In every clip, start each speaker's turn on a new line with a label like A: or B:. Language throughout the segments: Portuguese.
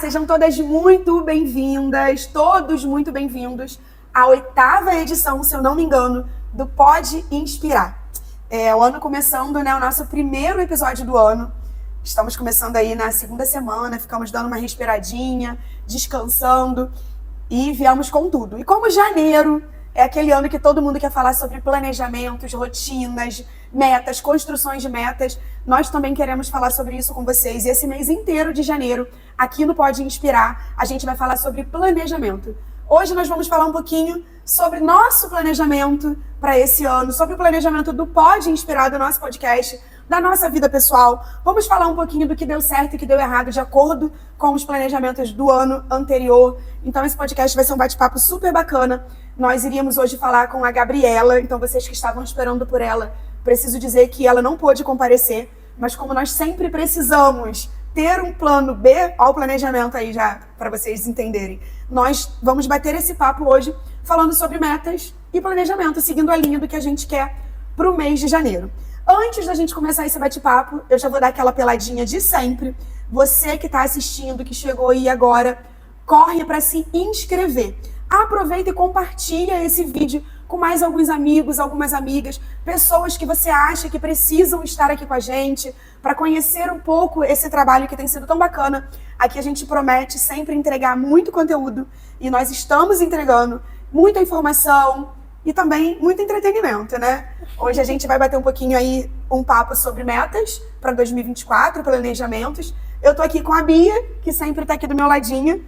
A: sejam todas muito bem-vindas, todos muito bem-vindos à 8ª edição, se eu não me engano, do Pode Inspirar. O ano começando, né, o nosso primeiro episódio do ano. Estamos começando aí na 2ª semana, ficamos dando uma respiradinha, descansando e viemos com tudo. E como janeiro é aquele ano que todo mundo quer falar sobre planejamentos, rotinas, metas, construções de metas, nós também queremos falar sobre isso com vocês. E esse mês inteiro de janeiro, aqui no Pode Inspirar, a gente vai falar sobre planejamento. Hoje nós vamos falar um pouquinho sobre nosso planejamento para esse ano, sobre o planejamento do Pode Inspirar, do nosso podcast, da nossa vida pessoal. Vamos falar um pouquinho do que deu certo e que deu errado de acordo com os planejamentos do ano anterior. Então esse podcast vai ser um bate-papo super bacana. Nós iríamos hoje falar com a Gabriela, então vocês que estavam esperando por ela, preciso dizer que ela não pôde comparecer, mas como nós sempre precisamos ter um plano B, olha o planejamento aí já, para vocês entenderem. Nós vamos bater esse papo hoje falando sobre metas e planejamento, seguindo a linha do que a gente quer para o mês de janeiro. Antes da gente começar esse bate-papo, eu já vou dar aquela peladinha de sempre. Você que está assistindo, que chegou aí agora, corre para se inscrever. Aproveita e compartilha esse vídeo com mais alguns amigos, algumas amigas, pessoas que você acha que precisam estar aqui com a gente para conhecer um pouco esse trabalho que tem sido tão bacana. Aqui a gente promete sempre entregar muito conteúdo e nós estamos entregando muita informação e também muito entretenimento, né? Hoje a gente vai bater um pouquinho aí, um papo sobre metas para 2024, planejamentos. Eu tô aqui com a Bia, que sempre tá aqui do meu ladinho,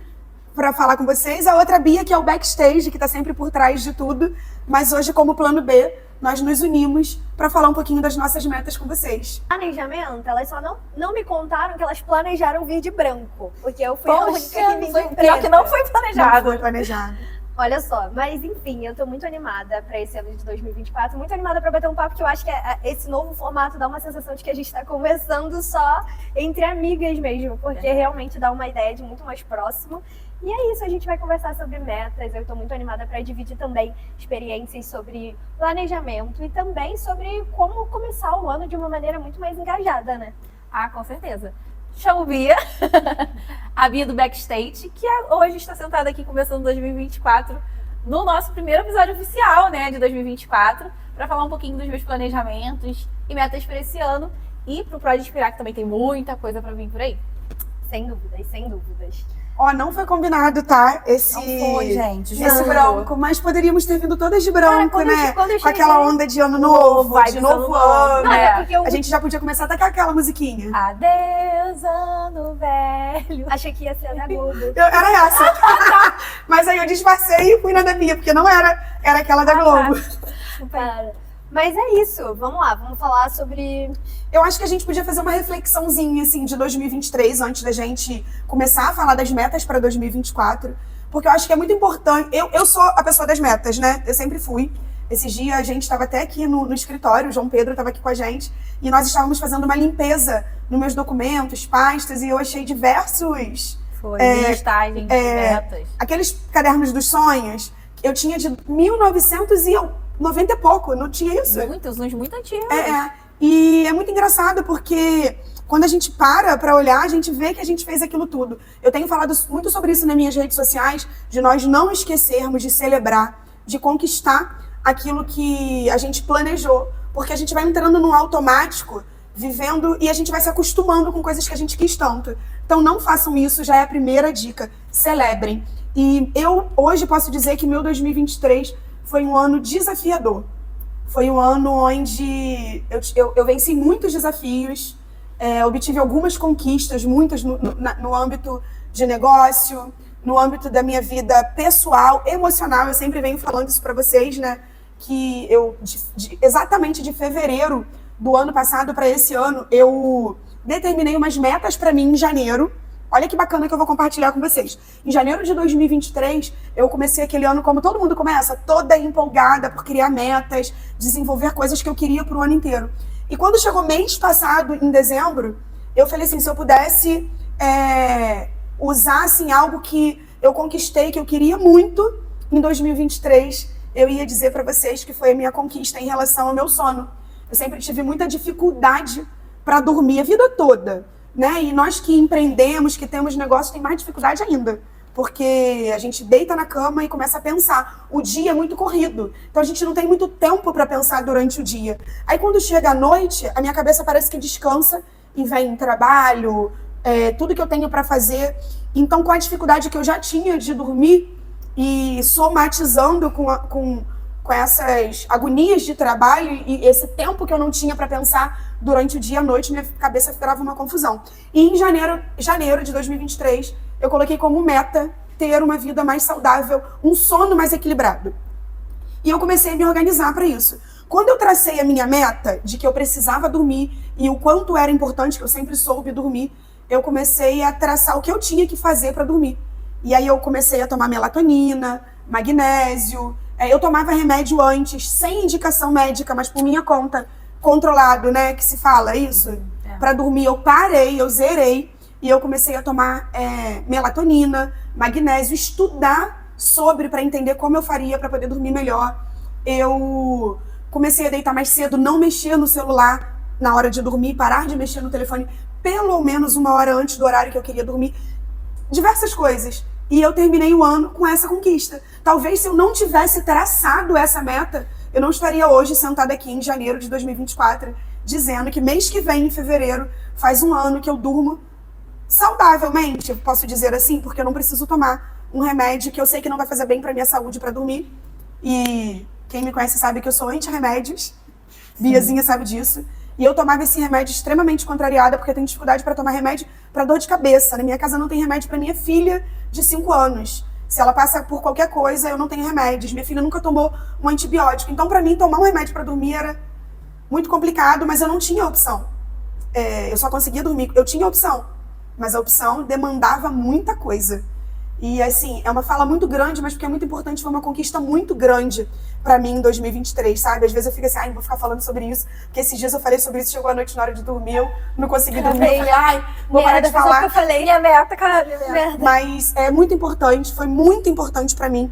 A: para falar com vocês. A outra Bia, que é o backstage, que tá sempre por trás de tudo. Mas hoje, como plano B, nós nos unimos para falar um pouquinho das nossas metas com vocês.
B: Planejamento, elas só não me contaram que elas planejaram vir de branco. Porque eu fui a única que vim de preto.
C: Pior que não foi planejado.
A: Não foi planejado.
B: Olha só, mas enfim, eu tô muito animada para esse ano de 2024, muito animada para bater um papo, que eu acho que esse novo formato dá uma sensação de que a gente tá conversando só entre amigas mesmo, porque realmente dá uma ideia de muito mais próximo. E é isso, a gente vai conversar sobre metas, eu tô muito animada para dividir também experiências sobre planejamento e também sobre como começar o ano de uma maneira muito mais engajada, né?
C: Ah, com certeza. Chamo Bia, a Bia do Backstage, que hoje está sentada aqui começando 2024, no nosso primeiro episódio oficial, né, de 2024, para falar um pouquinho dos meus planejamentos e metas para esse ano e pro Pode Inspirar, que também tem muita coisa para vir por aí.
B: Sem dúvidas, sem dúvidas.
A: Ó, não foi combinado, tá? Esse branco, mas poderíamos ter vindo todas de branco, né? Com aquela onda de ano novo, de novo ano. A gente já podia começar a tacar aquela musiquinha.
C: Adeus, ano velho.
B: Achei que ia ser a da Globo.
A: Era essa. Mas aí eu disfarcei e fui na da Bia, porque não era aquela da Globo.
B: Mas é isso, vamos lá, vamos falar sobre...
A: Eu acho que a gente podia fazer uma reflexãozinha, assim, de 2023, antes da gente começar a falar das metas para 2024, porque eu acho que é muito importante. Eu sou a pessoa das metas, né? Eu sempre fui. Esses dias a gente estava até aqui no escritório, o João Pedro estava aqui com a gente, e nós estávamos fazendo uma limpeza nos meus documentos, pastas, e eu achei diversos...
C: listagens de metas.
A: Aqueles cadernos dos sonhos, eu tinha de 1990 e pouco, não tinha isso?
C: Muitos, uns muito antigos.
A: E é muito engraçado porque quando a gente para olhar, a gente vê que a gente fez aquilo tudo. Eu tenho falado muito sobre isso nas minhas redes sociais, de nós não esquecermos de celebrar, de conquistar aquilo que a gente planejou. Porque a gente vai entrando num automático, vivendo, e a gente vai se acostumando com coisas que a gente quis tanto. Então não façam isso, já é a primeira dica. Celebrem. E eu hoje posso dizer que meu 2023 foi um ano desafiador. Foi um ano onde eu venci muitos desafios, obtive algumas conquistas, muitas no âmbito de negócio, no âmbito da minha vida pessoal, emocional. Eu sempre venho falando isso para vocês, né? Que eu, exatamente de fevereiro do ano passado para esse ano, eu determinei umas metas para mim em janeiro. Olha que bacana que eu vou compartilhar com vocês. Em janeiro de 2023, eu comecei aquele ano como todo mundo começa, toda empolgada por criar metas, desenvolver coisas que eu queria pro ano inteiro. E quando chegou mês passado, em dezembro, eu falei assim, se eu pudesse usar assim, algo que eu conquistei, que eu queria muito, em 2023, eu ia dizer para vocês que foi a minha conquista em relação ao meu sono. Eu sempre tive muita dificuldade para dormir a vida toda. né? E nós que empreendemos, que temos negócio, tem mais dificuldade ainda. Porque a gente deita na cama e começa a pensar. O dia é muito corrido. Então a gente não tem muito tempo para pensar durante o dia. Aí quando chega a noite, a minha cabeça parece que descansa e vem trabalho, tudo que eu tenho para fazer. Então, com a dificuldade que eu já tinha de dormir e somatizando com essas agonias de trabalho e esse tempo que eu não tinha para pensar durante o dia e a noite, minha cabeça ficava uma confusão. E em janeiro de 2023, eu coloquei como meta ter uma vida mais saudável, um sono mais equilibrado. E eu comecei a me organizar para isso. Quando eu tracei a minha meta de que eu precisava dormir e o quanto era importante, que eu sempre soube dormir, eu comecei a traçar o que eu tinha que fazer para dormir. E aí eu comecei a tomar melatonina, magnésio. Eu tomava remédio antes, sem indicação médica, mas por minha conta, controlado, né, que se fala isso. Para dormir eu parei, eu zerei. E eu comecei a tomar melatonina, magnésio, estudar sobre para entender como eu faria para poder dormir melhor. Eu comecei a deitar mais cedo, não mexer no celular na hora de dormir, parar de mexer no telefone pelo menos 1 hora antes do horário que eu queria dormir. Diversas coisas. E eu terminei o ano com essa conquista. Talvez se eu não tivesse traçado essa meta, eu não estaria hoje sentada aqui em janeiro de 2024, dizendo que mês que vem, em fevereiro, faz 1 ano que eu durmo saudavelmente, eu posso dizer assim, porque eu não preciso tomar um remédio que eu sei que não vai fazer bem para minha saúde para dormir. E quem me conhece sabe que eu sou anti-remédios. Biazinha sabe disso. E eu tomava esse remédio extremamente contrariada, porque eu tenho dificuldade para tomar remédio para dor de cabeça. Na minha casa não tem remédio para minha filha de 5 anos. Se ela passa por qualquer coisa, eu não tenho remédios. Minha filha nunca tomou um antibiótico. Então, para mim, tomar um remédio para dormir era muito complicado, mas eu não tinha opção. Eu só conseguia dormir. Eu tinha opção, mas a opção demandava muita coisa. E, assim, é uma fala muito grande, mas porque é muito importante, foi uma conquista muito grande pra mim em 2023, sabe? Às vezes eu fico assim, não vou ficar falando sobre isso, porque esses dias eu falei sobre isso, chegou a noite na hora de dormir, eu não consegui dormir, eu falei, vou parar de falar.
B: Que eu falei, minha meta, cara, minha meta.
A: Mas é muito importante, foi muito importante pra mim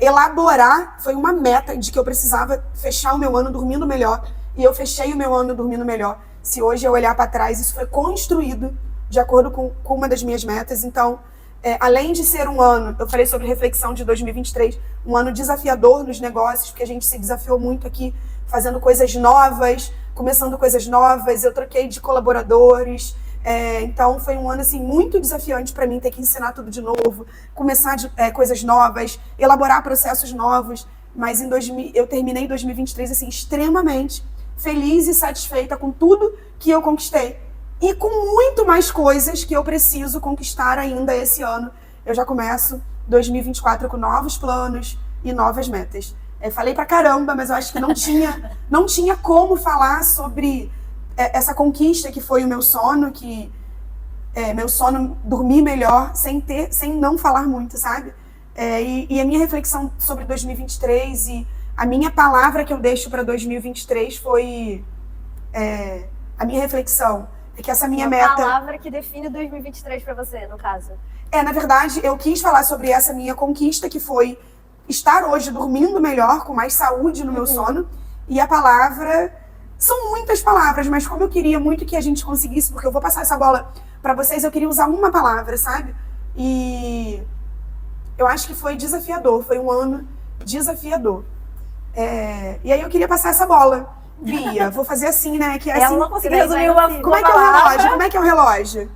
A: elaborar, foi uma meta de que eu precisava fechar o meu ano dormindo melhor, e eu fechei o meu ano dormindo melhor. Se hoje eu olhar pra trás, isso foi construído de acordo com uma das minhas metas. Então, além de ser um ano, eu falei sobre reflexão de 2023, um ano desafiador nos negócios, porque a gente se desafiou muito aqui, fazendo coisas novas, começando coisas novas, eu troquei de colaboradores, então foi um ano assim, muito desafiante para mim, ter que ensinar tudo de novo, começar coisas novas, elaborar processos novos, mas eu terminei 2023 assim, extremamente feliz e satisfeita com tudo que eu conquistei. E com muito mais coisas que eu preciso conquistar ainda esse ano. Eu já começo 2024 com novos planos e novas metas. Falei pra caramba, mas eu acho que não tinha como falar sobre essa conquista que foi o meu sono, meu sono dormir melhor, sem não falar muito, sabe? E a minha reflexão sobre 2023 e a minha palavra que eu deixo para 2023 foi a minha reflexão. É que essa minha meta...
B: A palavra que define 2023 pra você, no caso.
A: Na verdade, eu quis falar sobre essa minha conquista, que foi estar hoje dormindo melhor, com mais saúde no meu sono. E a palavra... São muitas palavras, mas como eu queria muito que a gente conseguisse, porque eu vou passar essa bola pra vocês, eu queria usar uma palavra, sabe? E eu acho que foi desafiador, foi um ano desafiador. E aí eu queria passar essa bola. Bia, vou fazer assim, né? Que é assim,
C: ela não conseguiu resumir uma
A: Como é que é o relógio? Como é que é o relógio?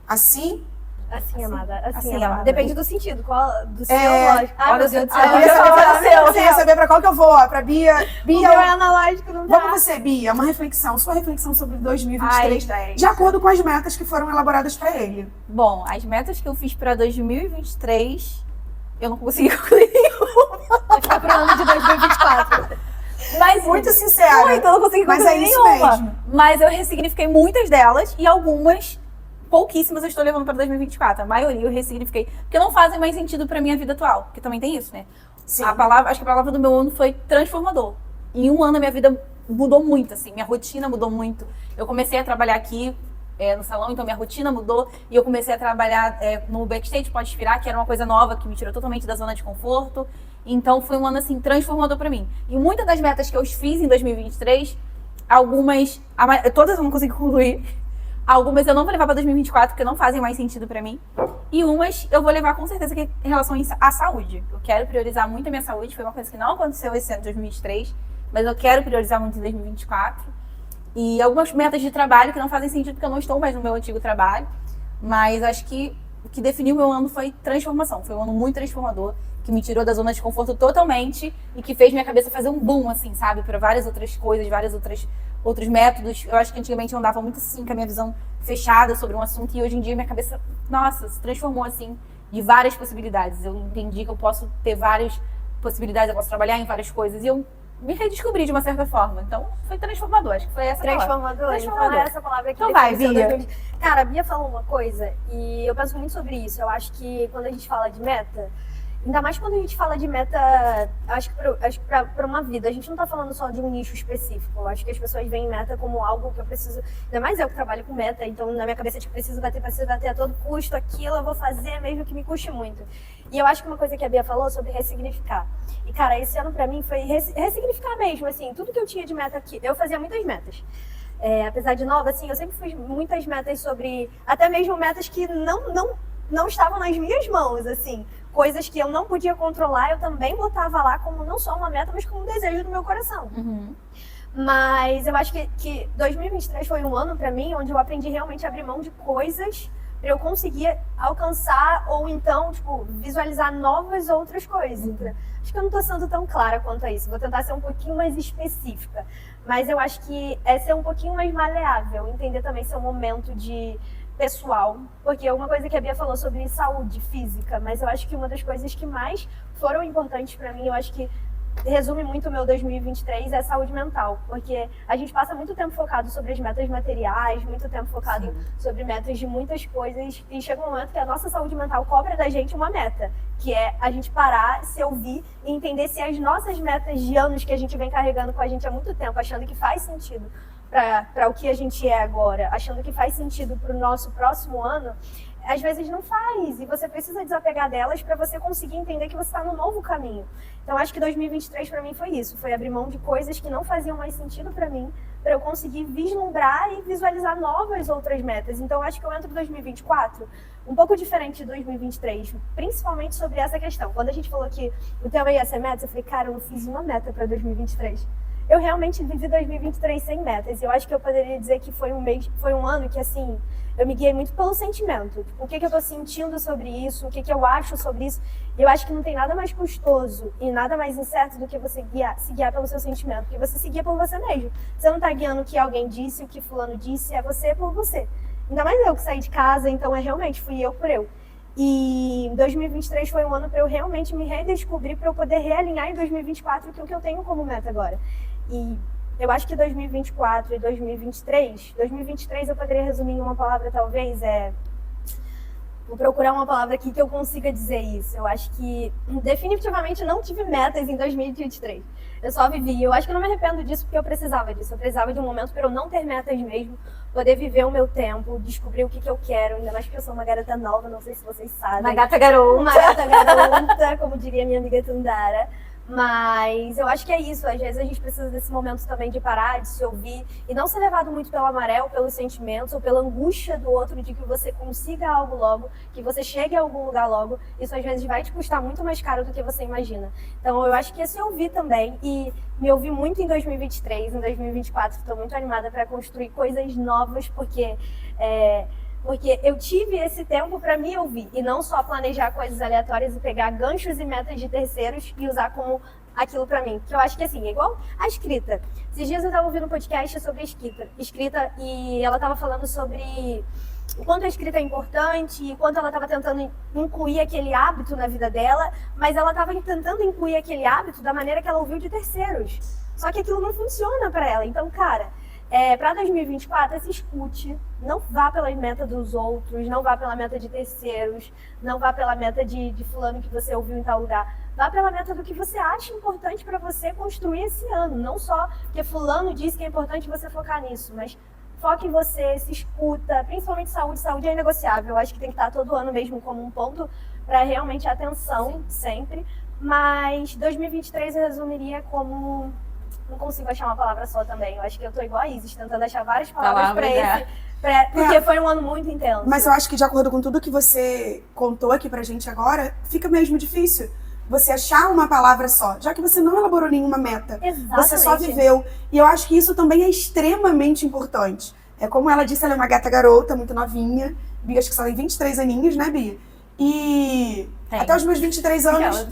A: Assim?
B: Assim, amada. Assim,
C: amada.
B: amada. Depende do sentido. Qual do seu lógico.
C: Ai, meu Deus do céu.
A: Eu queria saber pra qual que eu vou. Pra Bia.
B: O meu é analógico, não dá.
A: Vamos você, Bia. Uma reflexão. Sua reflexão sobre 2023.
C: Ai,
A: de acordo com as metas que foram elaboradas pra ele.
C: Bom, as metas que eu fiz pra 2023, eu não consegui concluir nenhuma.
B: Vai ficar pro ano de 2024.
C: Mas
A: muito sincera.
C: Muito, eu não consegui concluir
A: Mas é isso
C: nenhuma.
A: mesmo.
C: Mas eu ressignifiquei muitas delas e algumas, pouquíssimas, eu estou levando para 2024. A maioria eu ressignifiquei, porque não fazem mais sentido para minha vida atual. Porque também tem isso, né?
A: Sim.
C: Acho que a palavra do meu ano foi transformador. Em um ano a minha vida mudou muito, assim. Minha rotina mudou muito. Eu comecei a trabalhar aqui no salão, então minha rotina mudou. E eu comecei a trabalhar no Backstage Pode Inspirar, que era uma coisa nova, que me tirou totalmente da zona de conforto. Então foi um ano, assim, transformador pra mim. E muitas das metas que eu fiz em 2023, todas eu não consegui concluir, Algumas eu não vou levar pra 2024, porque não fazem mais sentido pra mim. E umas eu vou levar com certeza que em relação à saúde. Eu quero priorizar muito a minha saúde. Foi uma coisa que não aconteceu esse ano de 2023, mas eu quero priorizar muito em 2024. E algumas metas de trabalho que não fazem sentido, porque eu não estou mais no meu antigo trabalho. Mas acho que o que definiu o meu ano foi transformação. Foi um ano muito transformador, que me tirou da zona de conforto totalmente e que fez minha cabeça fazer um boom, assim, sabe? Para várias outras coisas, outros métodos. Eu acho que antigamente eu andava muito assim, com a minha visão fechada sobre um assunto, e hoje em dia minha cabeça, nossa, se transformou assim, de várias possibilidades. Eu entendi que eu posso ter várias possibilidades, eu posso trabalhar em várias coisas, e eu me redescobri de uma certa forma. Então, foi transformador. Acho que foi essa
B: Transformador. Então, é essa palavra que
C: então vai, Bia.
B: Cara, a Bia falou uma coisa, e eu penso muito sobre isso. Eu acho que quando a gente fala de meta, ainda mais quando a gente fala de meta, acho que para uma vida, a gente não tá falando só de um nicho específico. Eu acho que as pessoas veem meta como algo que eu preciso, ainda mais eu que trabalho com meta, então na minha cabeça tipo, preciso bater a todo custo, aquilo eu vou fazer mesmo que me custe muito. E eu acho que uma coisa que a Bia falou sobre ressignificar. E cara, esse ano pra mim foi ressignificar mesmo, assim, tudo que eu tinha de meta aqui, eu fazia muitas metas. Apesar de nova, assim, eu sempre fiz muitas metas sobre, até mesmo metas que não estavam nas minhas mãos, assim. Coisas que eu não podia controlar, eu também botava lá como não só uma meta, mas como um desejo do meu coração.
C: Uhum.
B: Mas eu acho que 2023 foi um ano pra mim onde eu aprendi realmente a abrir mão de coisas pra eu conseguir alcançar ou então, tipo, visualizar novas outras coisas.
C: Uhum.
B: Acho que eu não tô sendo tão clara quanto a isso. Vou tentar ser um pouquinho mais específica. Mas eu acho que é ser um pouquinho mais maleável, entender também seu momento de pessoal, porque uma coisa que a Bia falou sobre saúde física, mas eu acho que uma das coisas que mais foram importantes pra mim, eu acho que resume muito o meu 2023, é a saúde mental, porque a gente passa muito tempo focado sobre as metas materiais, muito tempo focado
C: Sim.
B: sobre metas de muitas coisas, e chega um momento que a nossa saúde mental cobra da gente uma meta, que é a gente parar, se ouvir e entender se as nossas metas de anos que a gente vem carregando com a gente há muito tempo, achando que faz sentido para o que a gente é agora, achando que faz sentido para o nosso próximo ano, às vezes não faz, e você precisa desapegar delas para você conseguir entender que você está no novo caminho. Então acho que 2023 para mim foi isso, foi abrir mão de coisas que não faziam mais sentido para mim, para eu conseguir vislumbrar e visualizar novas outras metas. Então acho que eu entro em 2024 um pouco diferente de 2023, principalmente sobre essa questão. Quando a gente falou que o tema ia ser metas, eu falei, cara, eu não fiz uma meta para 2023. Eu realmente vivi 2023 sem metas. Eu acho que eu poderia dizer que foi um ano que, assim, eu me guiei muito pelo sentimento. Tipo, o que eu tô sentindo sobre isso, o que eu acho sobre isso. Eu acho que não tem nada mais custoso e nada mais incerto do que você se guiar pelo seu sentimento. Porque você se guia por você mesmo. Você não tá guiando o que alguém disse, o que fulano disse, é você por você. Ainda mais eu que saí de casa, então realmente fui eu por eu. E 2023 foi um ano para eu realmente me redescobrir, para eu poder realinhar em 2024 que é o que eu tenho como meta agora. E eu acho que 2024 e 2023 eu poderia resumir em uma palavra, talvez, vou procurar uma palavra aqui que eu consiga dizer isso. Eu acho que definitivamente não tive metas em 2023. Eu só vivi. Eu acho que eu não me arrependo disso porque eu precisava disso. Eu precisava de um momento para eu não ter metas mesmo, poder viver o meu tempo, descobrir o que eu quero. Ainda mais porque eu sou uma garota nova, não sei se vocês sabem.
C: Uma gata garota.
B: Uma gata garota, como diria minha amiga Tundara. Mas eu acho que é isso, às vezes a gente precisa desse momento também de parar, de se ouvir e não ser levado muito pelo amarelo, pelos sentimentos ou pela angústia do outro de que você consiga algo logo, que você chegue a algum lugar logo. Isso às vezes vai te custar muito mais caro do que você imagina. Então eu acho que é se ouvir também e me ouvir muito em 2023, em 2024 estou muito animada para construir coisas novas porque eu tive esse tempo para me ouvir e não só planejar coisas aleatórias e pegar ganchos e metas de terceiros e usar como aquilo para mim. Que eu acho que assim, é igual a escrita. Esses dias eu tava ouvindo um podcast sobre escrita e ela tava falando sobre o quanto a escrita é importante e quanto ela estava tentando incluir aquele hábito na vida dela, mas ela estava tentando incluir aquele hábito da maneira que ela ouviu de terceiros. Só que aquilo não funciona para ela. Então, cara, para 2024, se escute, não vá pela meta dos outros, não vá pela meta de terceiros, não vá pela meta de fulano que você ouviu em tal lugar. Vá pela meta do que você acha importante para você construir esse ano. Não só porque fulano disse que é importante você focar nisso, mas foque em você, se escuta, principalmente saúde. Saúde é inegociável. Eu acho que tem que estar todo ano mesmo como um ponto para realmente atenção, sempre. Mas 2023 eu resumiria como não consigo achar uma palavra só também. Eu acho que eu tô igual a Isis, tentando achar várias palavras pra
C: Palavras,
B: esse. Porque foi um ano muito intenso.
A: Mas eu acho que de acordo com tudo que você contou aqui pra gente agora, fica mesmo difícil você achar uma palavra só, já que você não elaborou nenhuma meta.
B: Exatamente.
A: Você só viveu. E eu acho que isso também é extremamente importante. É como ela disse, ela é uma gata garota, muito novinha. Bia, acho que só tem 23 aninhos, né, Bia? E até os meus 23 anos,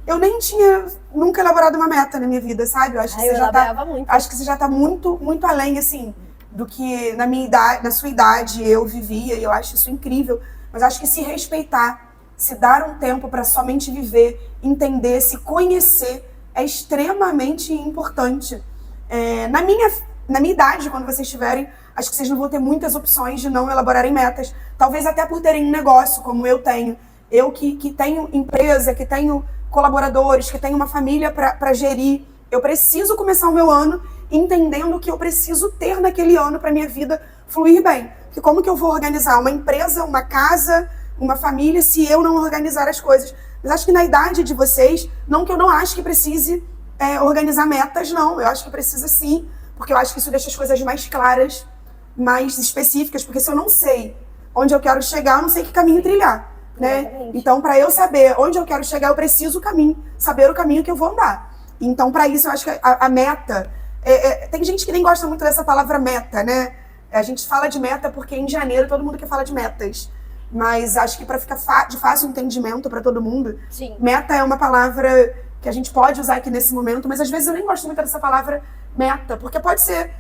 A: eu nem tinha nunca elaborado uma meta na minha vida, sabe? Eu acho que acho que você já tá muito, muito além, assim, do que na minha idade, na sua idade eu vivia, e eu acho isso incrível. Mas acho que se respeitar, se dar um tempo para somente viver, entender, se conhecer, é extremamente importante. Na minha idade, quando vocês tiverem, acho que vocês não vão ter muitas opções de não elaborarem metas. Talvez até por terem um negócio, como eu tenho. Eu que tenho empresa, que tenho colaboradores, que tenho uma família para gerir. Eu preciso começar o meu ano entendendo o que eu preciso ter naquele ano para minha vida fluir bem. Porque como que eu vou organizar uma empresa, uma casa, uma família, se eu não organizar as coisas? Mas acho que na idade de vocês, não que eu não acho que precise organizar metas, não. Eu acho que precisa sim, porque eu acho que isso deixa as coisas mais claras, mais específicas, porque se eu não sei onde eu quero chegar, eu não sei que caminho trilhar, né? Então, para eu saber onde eu quero chegar, eu preciso saber o caminho que eu vou andar. Então, para isso, eu acho que a meta... tem gente que nem gosta muito dessa palavra meta, né? A gente fala de meta porque em janeiro todo mundo quer falar de metas. Mas acho que para ficar de fácil entendimento para todo mundo,
B: Sim.
A: Meta é uma palavra que a gente pode usar aqui nesse momento, mas às vezes eu nem gosto muito dessa palavra meta, porque pode ser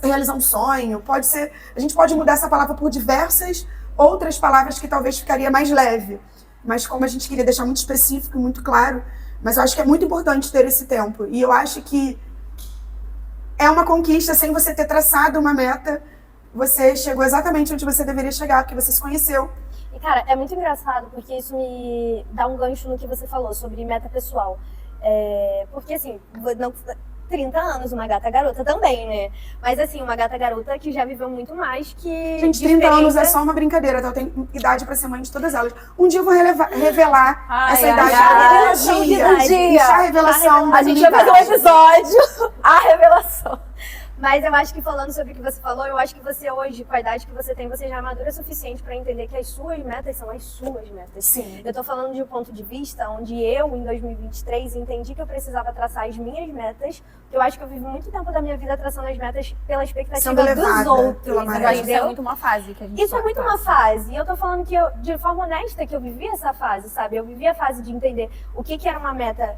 A: realizar um sonho, pode ser... A gente pode mudar essa palavra por diversas outras palavras que talvez ficaria mais leve. Mas como a gente queria deixar muito específico e muito claro, mas eu acho que é muito importante ter esse tempo. E eu acho que é uma conquista sem você ter traçado uma meta. Você chegou exatamente onde você deveria chegar, porque você se conheceu.
B: E, cara, é muito engraçado, porque isso me dá um gancho no que você falou sobre meta pessoal. Porque, assim, 30 anos, uma gata garota também, né? Mas, assim, uma gata garota que já viveu muito mais que...
A: Gente, 30 anos é só uma brincadeira, tá? Eu tenho idade pra ser mãe de todas elas. Um dia eu vou revelar essa idade.
B: Revelação de idade.
A: A revelação.
C: A gente vai fazer um episódio. A revelação.
B: Mas eu acho que falando sobre o que você falou, eu acho que você hoje, com a idade que você tem, você já é madura o suficiente para entender que as suas metas são as suas metas.
A: Sim.
B: Eu tô falando de um ponto de vista onde eu, em 2023, entendi que eu precisava traçar as minhas metas, porque eu acho que eu vivo muito tempo da minha vida traçando as metas pela expectativa dos outros,
C: Eu acho que isso é muito uma fase que a gente
B: Isso é muito uma fase. E eu tô falando que eu, de forma honesta, que eu vivi essa fase, sabe? Eu vivi a fase de entender o que era uma meta.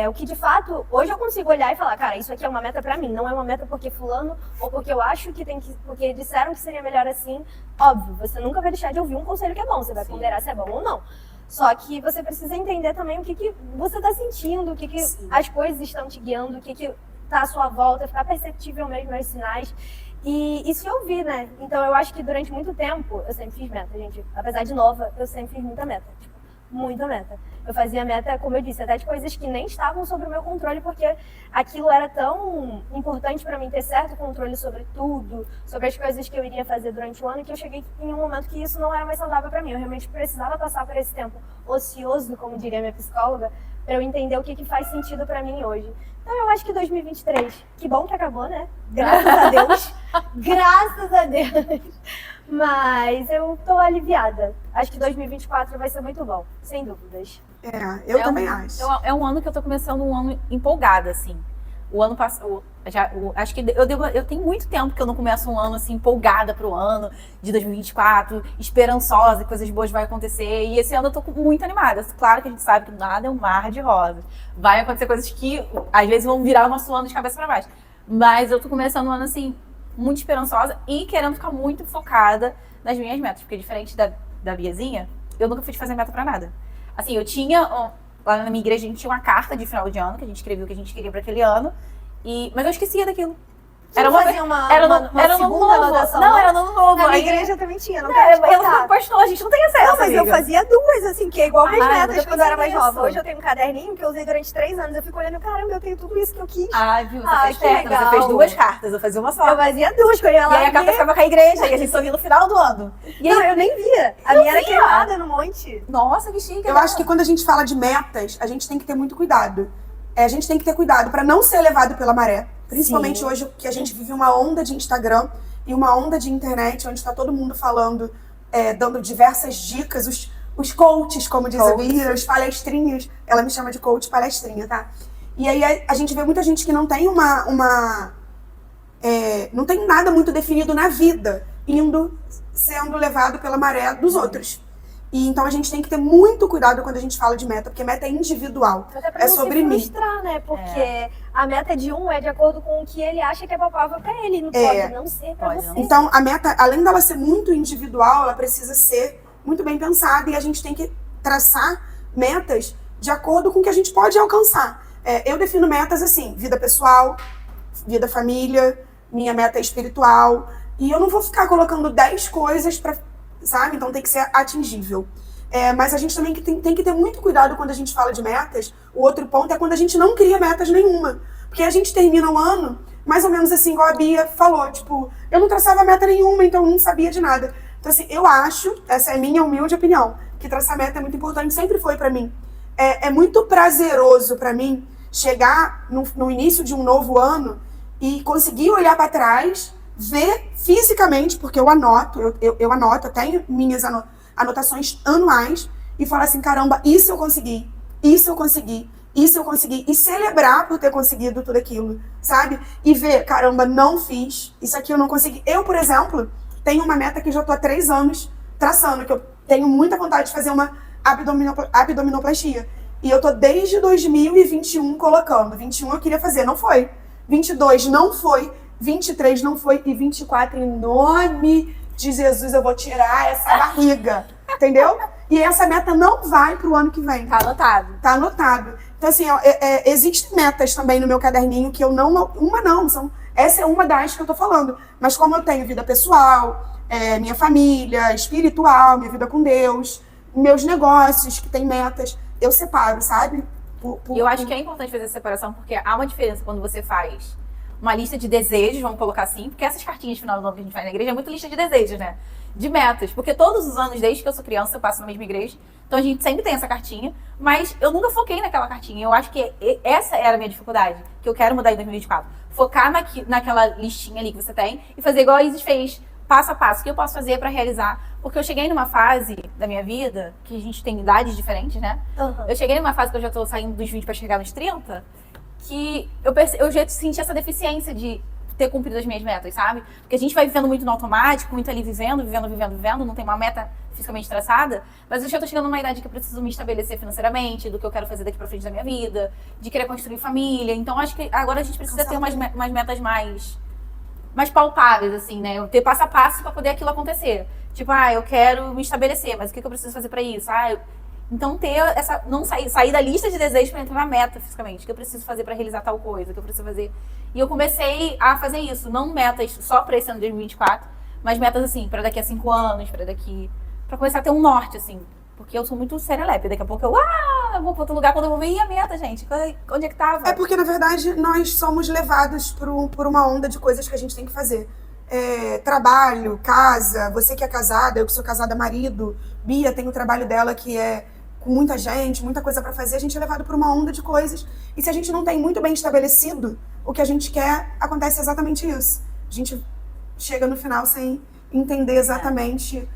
B: O que de fato, hoje eu consigo olhar e falar, cara, isso aqui é uma meta pra mim, não é uma meta porque fulano, ou porque eu acho que tem que, porque disseram que seria melhor assim. Óbvio, você nunca vai deixar de ouvir um conselho que é bom, você vai ponderar se é bom ou não. Só que você precisa entender também o que você tá sentindo, o que as coisas estão te guiando, o que tá à sua volta, ficar perceptível mesmo aos sinais. E se ouvir, né? Então eu acho que durante muito tempo eu sempre fiz meta, gente. Apesar de nova, eu sempre fiz muita meta. Muita meta. Eu fazia meta, como eu disse, até de coisas que nem estavam sob o meu controle, porque aquilo era tão importante para mim ter certo controle sobre tudo, sobre as coisas que eu iria fazer durante o ano, que eu cheguei em um momento que isso não era mais saudável para mim. Eu realmente precisava passar por esse tempo ocioso, como diria minha psicóloga, para eu entender o que faz sentido para mim hoje. Então eu acho que 2023, que bom que acabou, né? Graças a Deus. Graças a Deus. Mas eu tô aliviada. Acho que 2024 vai ser muito bom, sem dúvidas.
A: Eu também acho.
C: É um ano que eu tô começando um ano empolgada, assim. O ano passado, acho que eu tenho muito tempo que eu não começo um ano assim empolgada pro ano de 2024, esperançosa, que coisas boas vão acontecer. E esse ano eu tô muito animada. Claro que a gente sabe que nada é um mar de rosas. Vai acontecer coisas que às vezes vão virar o nosso ano de cabeça pra baixo. Mas eu tô começando um ano assim muito esperançosa e querendo ficar muito focada nas minhas metas, porque diferente da Biazinha, eu nunca fui fazer meta pra nada. Assim, eu tinha, lá na minha igreja a gente tinha uma carta de final de ano, que a gente escrevia o que a gente queria pra aquele ano, mas eu esquecia daquilo.
B: Era uma segunda anotação?
C: Não, era no novo.
B: Na minha igreja também tinha, não quero te
C: eu
B: contar.
C: fui pastor, a gente não tem acesso,
B: Não, mas
C: amiga.
B: eu fazia duas, assim, que é igual minhas metas quando eu era mais
C: isso.
B: nova. Hoje eu tenho um caderninho que eu usei durante 3 anos. Eu fico olhando, caramba, eu tenho tudo isso que eu quis.
C: Viu? Você
B: Ai,
C: fez
B: que
C: certo,
B: legal.
C: você fez 2 cartas, eu fazia uma só.
B: Eu fazia duas, que eu ia lá.
C: E aí a carta ficava com a igreja, e a gente só via no final do ano. E aí,
B: Não, eu nem via. A minha era queimada no monte.
C: nossa, que chique.
A: Eu acho que quando a gente fala de metas, a gente tem que ter muito cuidado. a gente tem que ter cuidado para não ser levado pela maré. Principalmente
B: Sim.
A: hoje que a gente vive uma onda de Instagram e uma onda de internet, onde está todo mundo falando, dando diversas dicas, os coaches, como diz a Bia, os palestrinhos. Ela me chama de coach palestrinha, tá? E aí a gente vê muita gente que não tem não tem nada muito definido na vida, sendo levado pela maré dos outros. E então a gente tem que ter muito cuidado quando a gente fala de meta, porque meta é individual.
B: Até pra
A: É
B: não
A: sobre
B: se
A: mim.
B: frustrar, né? Porque a meta de um é de acordo com o que ele acha que é palpável pra ele. Não pode não ser pra
C: Pode
B: você.
C: não.
A: Então, a meta, além dela ser muito individual, ela precisa ser muito bem pensada e a gente tem que traçar metas de acordo com o que a gente pode alcançar. Eu defino metas assim, vida pessoal, vida família, minha meta espiritual. E eu não vou ficar colocando 10 coisas pra, sabe? Então tem que ser atingível. Mas a gente também tem que ter muito cuidado quando a gente fala de metas. O outro ponto é quando a gente não cria metas nenhuma. Porque a gente termina o ano, mais ou menos assim, igual a Bia falou, tipo, eu não traçava meta nenhuma, então eu não sabia de nada. Então assim, eu acho, essa é a minha humilde opinião, que traçar meta é muito importante, sempre foi pra mim. É muito prazeroso pra mim chegar no início de um novo ano e conseguir olhar pra trás, ver fisicamente, porque eu anoto, eu anoto, eu tenho minhas anotações anuais e falar assim, caramba, isso eu consegui, isso eu consegui, isso eu consegui, e celebrar por ter conseguido tudo aquilo, sabe? E ver, caramba, não fiz, isso aqui eu não consegui. Eu, por exemplo, tenho uma meta que já tô há 3 anos traçando, que eu tenho muita vontade de fazer uma abdominoplastia. E eu tô desde 2021 colocando. 21 eu queria fazer, não foi. 22 não foi. 23 não foi. E 24, em nome de Jesus, eu vou tirar essa barriga. Entendeu? E essa meta não vai pro ano que vem.
C: Tá anotado.
A: Tá anotado. Então, assim, existem metas também no meu caderninho que eu não... Essa é uma das que eu tô falando. Mas como eu tenho vida pessoal, minha família, espiritual, minha vida com Deus, meus negócios que tem metas, eu separo, sabe?
C: E eu acho que é importante fazer essa separação, porque há uma diferença quando você faz uma lista de desejos, vamos colocar assim, porque essas cartinhas de final do ano que a gente faz na igreja é muito lista de desejos, né? De metas. Porque todos os anos, desde que eu sou criança, eu passo na mesma igreja. Então a gente sempre tem essa cartinha, mas eu nunca foquei naquela cartinha. Eu acho que essa era a minha dificuldade, que eu quero mudar em 2024. Focar naquela listinha ali que você tem e fazer igual a Isis fez, passo a passo. O que eu posso fazer pra realizar? Porque eu cheguei numa fase da minha vida, que a gente tem idades diferentes, né?
B: Uhum.
C: Eu cheguei numa fase que eu já tô saindo dos 20 pra chegar nos 30, que eu já senti essa deficiência de ter cumprido as minhas metas, sabe? Porque a gente vai vivendo muito no automático, muito ali vivendo, não tem uma meta fisicamente traçada, mas eu já tô chegando numa idade que eu preciso me estabelecer financeiramente, do que eu quero fazer daqui pra frente da minha vida, de querer construir família. Então acho que agora a gente precisa ter umas metas mais palpáveis, assim, né? Eu ter passo a passo pra poder aquilo acontecer. Tipo, eu quero me estabelecer, mas o que eu preciso fazer pra isso? Então ter essa, não sair da lista de desejos para entrar na meta fisicamente, que eu preciso fazer para realizar tal coisa, que eu preciso fazer. E eu comecei a fazer isso, não metas só para esse ano de 2024, mas metas assim, para daqui a 5 anos, para começar a ter um norte assim, porque eu sou muito serelepe, daqui a pouco eu vou para outro lugar, quando eu vou ver a meta, gente, onde é que tava?
A: É porque na verdade nós somos levados por uma onda de coisas que a gente tem que fazer. Trabalho, casa, você que é casada, eu que sou casada, marido, Bia tem o trabalho dela que é com muita gente, muita coisa pra fazer, a gente é levado por uma onda de coisas. E se a gente não tem muito bem estabelecido o que a gente quer, acontece exatamente isso. A gente chega no final sem entender exatamente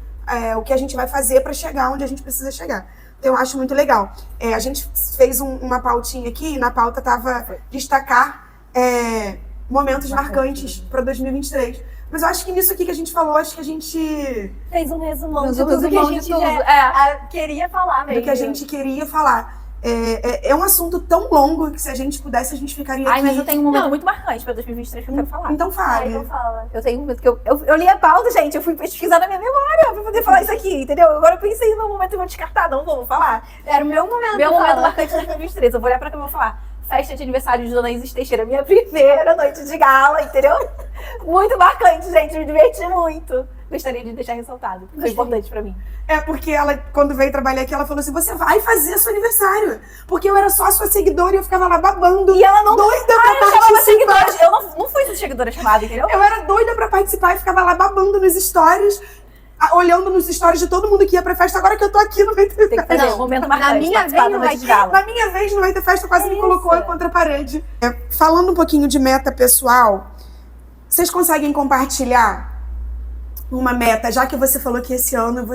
A: o que a gente vai fazer pra chegar onde a gente precisa chegar. Então eu acho muito legal. A gente fez uma pautinha aqui, e na pauta tava destacar momentos marcantes pra 2023. Mas eu acho que nisso aqui que a gente falou, acho que a gente
B: fez um resumão de
C: Um
B: tudo que a
C: resumão de
B: gente
C: tudo.
B: queria falar mesmo.
A: do que a gente queria falar. É um assunto tão longo que se a gente pudesse, a gente ficaria aqui.
C: Mas eu tenho um momento muito marcante pra 2023 que eu quero falar.
A: Então fale.
B: Então fala.
C: Eu tenho um momento que eu li a pauta, gente, eu fui pesquisar na minha memória pra poder falar isso aqui, entendeu? Agora eu pensei no momento e vou descartar, não vou falar.
B: Era o meu momento.
C: Meu momento
B: fala.
C: marcante de 2023, eu vou olhar pra cá e vou falar. Festa de aniversário de Dona Isis Teixeira, minha primeira noite de gala, entendeu? Muito marcante, gente, me diverti muito. Gostaria de deixar ressaltado, foi importante pra mim.
A: Porque ela, quando veio trabalhar aqui, ela falou assim, você vai fazer seu aniversário. Porque eu era só sua seguidora e eu ficava lá babando.
C: E ela não...
A: doida pra
C: eu chamava
A: participar.
C: seguidora, eu não fui seguidora chamada, entendeu?
A: Eu era doida pra participar e ficava lá babando nos stories. olhando nos stories de todo mundo que ia pra festa, agora que eu tô aqui não vai ter
C: Tem que
A: festa.
C: fazer um momento marcante.
B: na minha
C: participar
B: vez
C: da
B: não
C: noite
B: vai
C: de
B: ter.
C: gala.
A: Na minha vez não vai ter festa, quase me
B: Isso.
A: colocou contra a parede. Falando um pouquinho de meta pessoal, vocês conseguem compartilhar uma meta, já que você falou que esse ano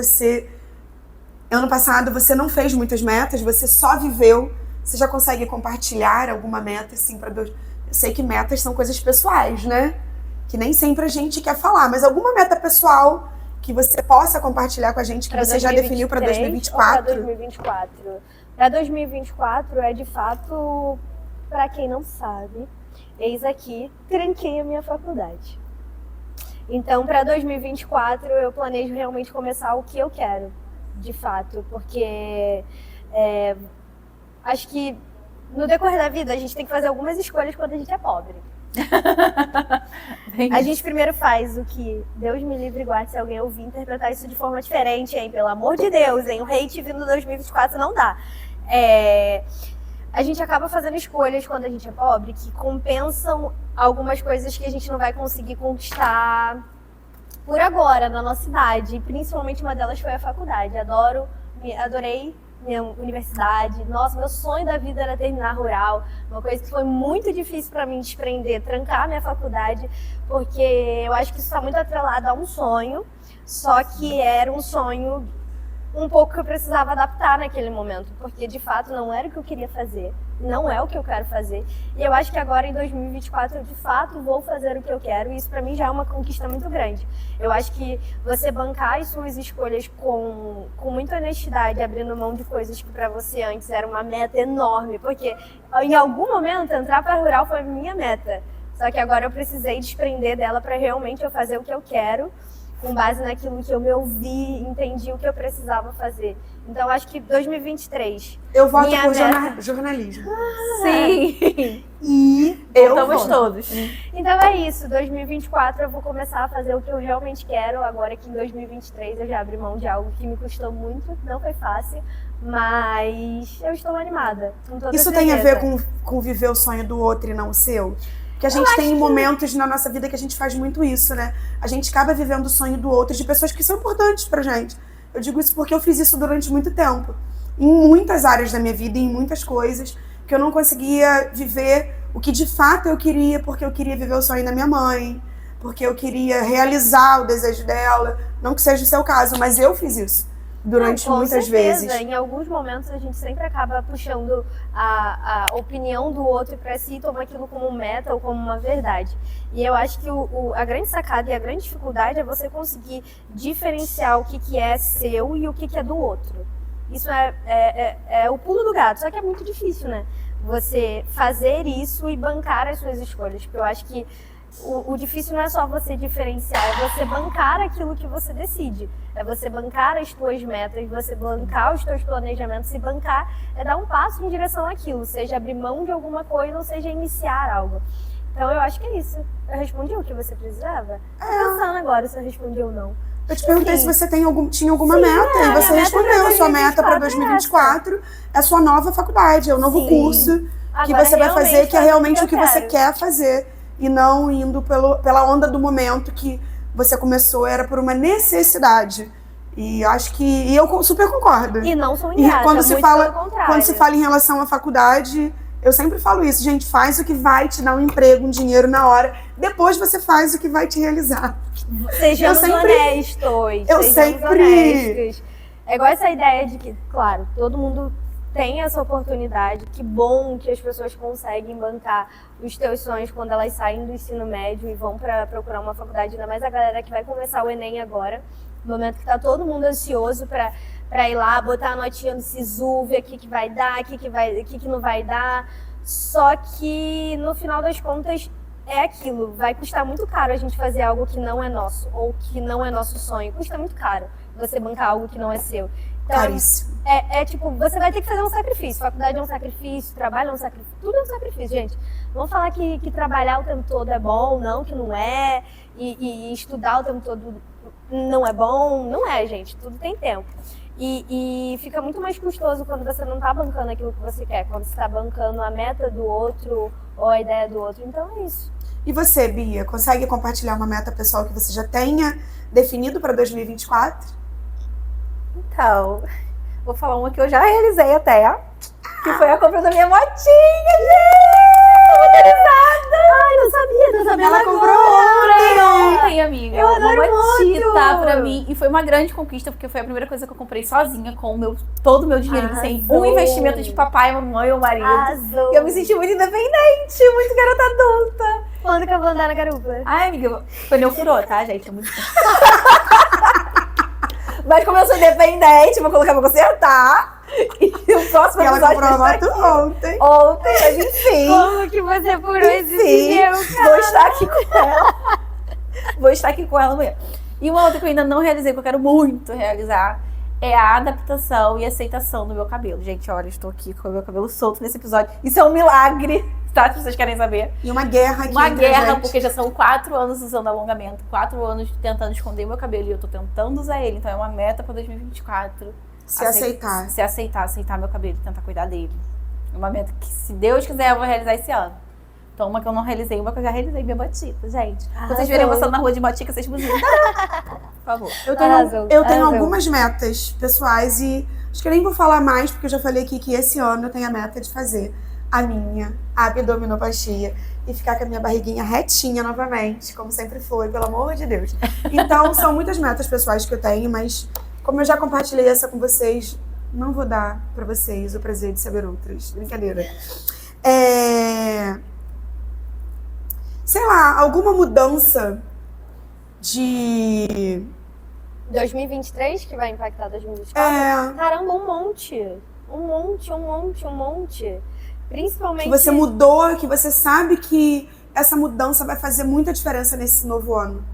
A: ano passado você não fez muitas metas, você só viveu. Você já consegue compartilhar alguma meta, assim, eu sei que metas são coisas pessoais, né? Que nem sempre a gente quer falar, mas alguma meta pessoal que você possa compartilhar com a gente, que
B: Pra
A: você já definiu para 2024?
B: Para 2024. Para 2024 é de fato, para quem não sabe, eis aqui, tranquei a minha faculdade. Então, para 2024 eu planejo realmente começar o que eu quero, de fato, porque acho que no decorrer da vida a gente tem que fazer algumas escolhas quando a gente é pobre. A gente primeiro faz o que Deus me livre e guarde se alguém ouvir interpretar isso de forma diferente, hein? Pelo amor de Deus, hein? O hate vindo 2024 não dá. A gente acaba fazendo escolhas quando a gente é pobre que compensam algumas coisas que a gente não vai conseguir conquistar por agora na nossa idade. E principalmente uma delas foi a faculdade. Adorei minha universidade. Nossa, meu sonho da vida era terminar rural. Uma coisa que foi muito difícil para mim desprender, trancar minha faculdade, porque eu acho que isso está muito atrelado a um sonho, só que era um sonho um pouco que eu precisava adaptar naquele momento, porque de fato não era o que eu queria fazer, não é o que eu quero fazer. E eu acho que agora em 2024 eu de fato vou fazer o que eu quero, e isso para mim já é uma conquista muito grande. Eu acho que você bancar as suas escolhas com muita honestidade, abrindo mão de coisas que para você antes era uma meta enorme, porque em algum momento entrar para rural foi a minha meta, só que agora eu precisei desprender dela para realmente eu fazer o que eu quero, com base naquilo que eu me ouvi, entendi o que eu precisava fazer. Então, acho que 2023...
A: Eu voto
B: minha
A: por
B: meta...
A: jornalismo.
C: Sim.
A: E eu
C: Estamos
A: voto.
C: todos.
B: Então é isso, 2024 eu vou começar a fazer o que eu realmente quero, agora que em 2023 eu já abri mão de algo que me custou muito, não foi fácil, mas eu estou animada. Com toda
A: Isso tem a ver
B: certeza.
A: com viver o sonho do outro e não o seu? Porque a gente tem momentos na nossa vida que a gente faz muito isso, né? A gente acaba vivendo o sonho do outro, de pessoas que são importantes pra gente. Eu digo isso porque eu fiz isso durante muito tempo. Em muitas áreas da minha vida, em muitas coisas, que eu não conseguia viver o que de fato eu queria, porque eu queria viver o sonho da minha mãe, porque eu queria realizar o desejo dela. Não que seja o seu caso, mas eu fiz isso durante
B: Não, com
A: muitas
B: certeza.
A: vezes.
B: Em alguns momentos a gente sempre acaba puxando a opinião do outro para si e toma aquilo como meta ou como uma verdade. E eu acho que a grande sacada e a grande dificuldade é você conseguir diferenciar o que é seu e o que é do outro. Isso é o pulo do gato, só que é muito difícil, né? Você fazer isso e bancar as suas escolhas, porque eu acho que o difícil não é só você diferenciar, é você bancar aquilo que você decide. É você bancar as tuas metas, você bancar os teus planejamentos, e bancar é dar um passo em direção àquilo, seja abrir mão de alguma coisa ou seja iniciar algo. Então eu acho que é isso. Eu respondi o que você precisava? Tô pensando agora se eu respondi ou não.
A: Eu te perguntei se você tinha alguma
B: Sim,
A: meta, e
B: minha
A: você
B: meta
A: respondeu.
B: pra
A: A sua meta para
B: 2024
A: 2024 é a sua nova faculdade, é o novo
B: Sim.
A: curso que
B: Agora
A: você vai fazer,
B: realmente
A: que é realmente o que
B: eu
A: você
B: quero.
A: quer fazer, e não indo pela onda do momento que você começou, era por uma necessidade. E acho que... E eu super concordo.
B: E não sou
A: E
B: ingrata,
A: quando se
B: muito
A: fala,
B: pelo contrário.
A: quando se fala em relação à faculdade, eu sempre falo isso, gente, faz o que vai te dar um emprego, um dinheiro na hora, depois você faz o que vai te realizar.
B: Sejamos
A: Eu sempre-
B: honestos.
A: eu
B: Sejamos
A: sempre-
B: honestos. É igual essa ideia de que, claro, todo mundo tem essa oportunidade. Que bom que as pessoas conseguem bancar os teus sonhos quando elas saem do ensino médio e vão para procurar uma faculdade. Ainda mais a galera que vai começar o Enem agora, no momento que tá todo mundo ansioso para ir lá, botar a notinha no SISU, ver o que vai dar, o que não vai dar. Só que, no final das contas, é aquilo. Vai custar muito caro a gente fazer algo que não é nosso, ou que não é nosso sonho. Custa muito caro você bancar algo que não é seu. Então,
A: Caríssimo.
B: tipo, você vai ter que fazer um sacrifício. Faculdade é um sacrifício, trabalho é um sacrifício, tudo é um sacrifício, gente. Não vamos falar que trabalhar o tempo todo é bom, não, que não é, e estudar o tempo todo não é bom, não é, gente, tudo tem tempo. E fica muito mais custoso quando você não tá bancando aquilo que você quer, quando você tá bancando a meta do outro ou a ideia do outro. Então é isso.
A: E você, Bia, consegue compartilhar uma meta pessoal que você já tenha definido para 2024?
C: Então, vou falar uma que eu já realizei até, que foi a compra da minha motinha, gente! Muito realizada!
B: Ai, não sabia.
A: Ela comprou
C: Ontem, amiga.
B: Eu adoro
C: uma motita
B: moto.
C: pra mim. E foi uma grande conquista, porque foi a primeira coisa que eu comprei sozinha, com todo o meu dinheiro, sem um
B: Arrasou.
C: investimento de papai, mamãe ou marido.
B: Arrasou.
C: E eu me senti muito independente, muito garota adulta.
B: Quando que eu vou andar na garupa?
C: Ai, amiga, o pneu furou, tá, gente? É muito Mas como eu sou independente, vou colocar pra consertar. E o próximo
A: E ela
C: episódio
A: comprou a
C: vai estar
A: moto
C: aqui.
A: ontem.
C: Ontem, mas enfim.
B: Como que você furou esse
C: Enfim,
B: pneu,
C: vou estar aqui com ela. Vou estar aqui com ela amanhã. E uma outra que eu ainda não realizei, que eu quero muito realizar, é a adaptação e aceitação do meu cabelo. Gente, olha, eu estou aqui com o meu cabelo solto nesse episódio. Isso é um milagre, tá? Se vocês querem saber.
A: E uma guerra aqui
C: Uma
A: entre a
C: guerra,
A: gente.
C: porque já são 4 anos usando alongamento, 4 anos tentando esconder meu cabelo e eu tô tentando usar ele. Então é uma meta pra 2024.
A: Se aceitar.
C: Se aceitar meu cabelo e tentar cuidar dele. É uma meta que, se Deus quiser, eu vou realizar esse ano. Então, uma que eu não realizei, uma que eu já realizei, minha motita, gente. Quando vocês verem eu passando na rua de motica, vocês buzinam. Por favor.
A: Eu tenho,
B: Arrasou,
A: eu tenho
B: arrasou.
A: algumas metas pessoais e acho que eu nem vou falar mais, porque eu já falei aqui que esse ano eu tenho a meta de fazer a minha abdominoplastia e ficar com a minha barriguinha retinha novamente, como sempre foi, pelo amor de Deus. Então, são muitas metas pessoais que eu tenho, mas como eu já compartilhei essa com vocês, não vou dar pra vocês o prazer de saber outras. Brincadeira. Sei lá, alguma mudança de...
B: 2023 que vai impactar 2024? Caramba, um monte. Principalmente...
A: Que você mudou, que você sabe que essa mudança vai fazer muita diferença nesse novo ano.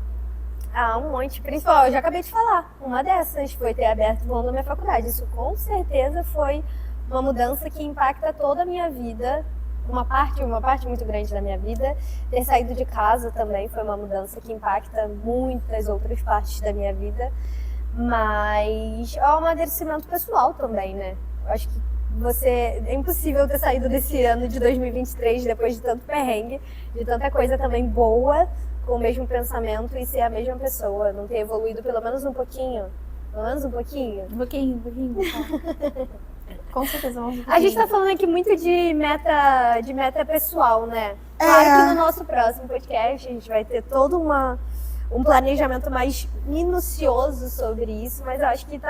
B: Ah, um monte. Principal, eu já acabei de falar. Uma dessas foi ter aberto o vão da minha faculdade. Isso com certeza foi uma mudança que impacta toda a minha vida. Uma parte muito grande da minha vida. Ter saído de casa também foi uma mudança que impacta muitas outras partes da minha vida. Mas é um amadurecimento pessoal também, né? Eu acho que é impossível ter saído desse ano de 2023 depois de tanto perrengue, de tanta coisa também boa, com o mesmo pensamento e ser a mesma pessoa. Não ter evoluído pelo menos um pouquinho. Pelo menos um pouquinho.
C: Um pouquinho. Com certeza, um pouquinho.
B: A gente tá falando aqui muito de meta pessoal, né? Claro que no nosso próximo podcast a gente vai ter todo um planejamento mais minucioso sobre isso, mas eu acho que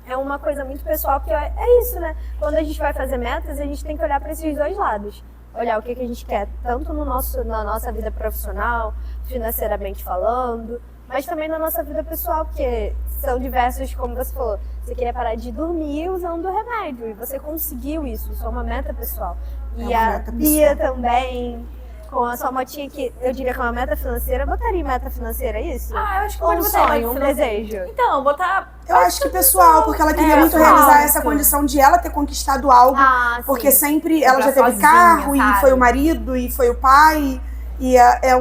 B: é uma coisa muito pessoal, porque é isso, né? Quando a gente vai fazer metas, a gente tem que olhar para esses dois lados. Olhar o que a gente quer, tanto na nossa vida profissional, financeiramente falando, mas também na nossa vida pessoal, porque são diversos, como você falou, você queria parar de dormir usando remédio, e você conseguiu isso é uma meta pessoal. E a Bia também, com a sua motinha, que eu diria que é uma meta financeira, botaria meta financeira, isso?
C: Eu acho que
B: Ou
C: pode
B: um
C: botar
B: sonho, um
C: meta financeira.
B: desejo?
C: Então, botar...
A: Eu acho que pessoal, porque ela queria muito
C: pessoal,
A: realizar essa
C: sim.
A: condição de ela ter conquistado algo. Porque sempre ela já teve
C: sozinha,
A: carro,
C: sabe?
A: e foi o marido, e foi o pai. E é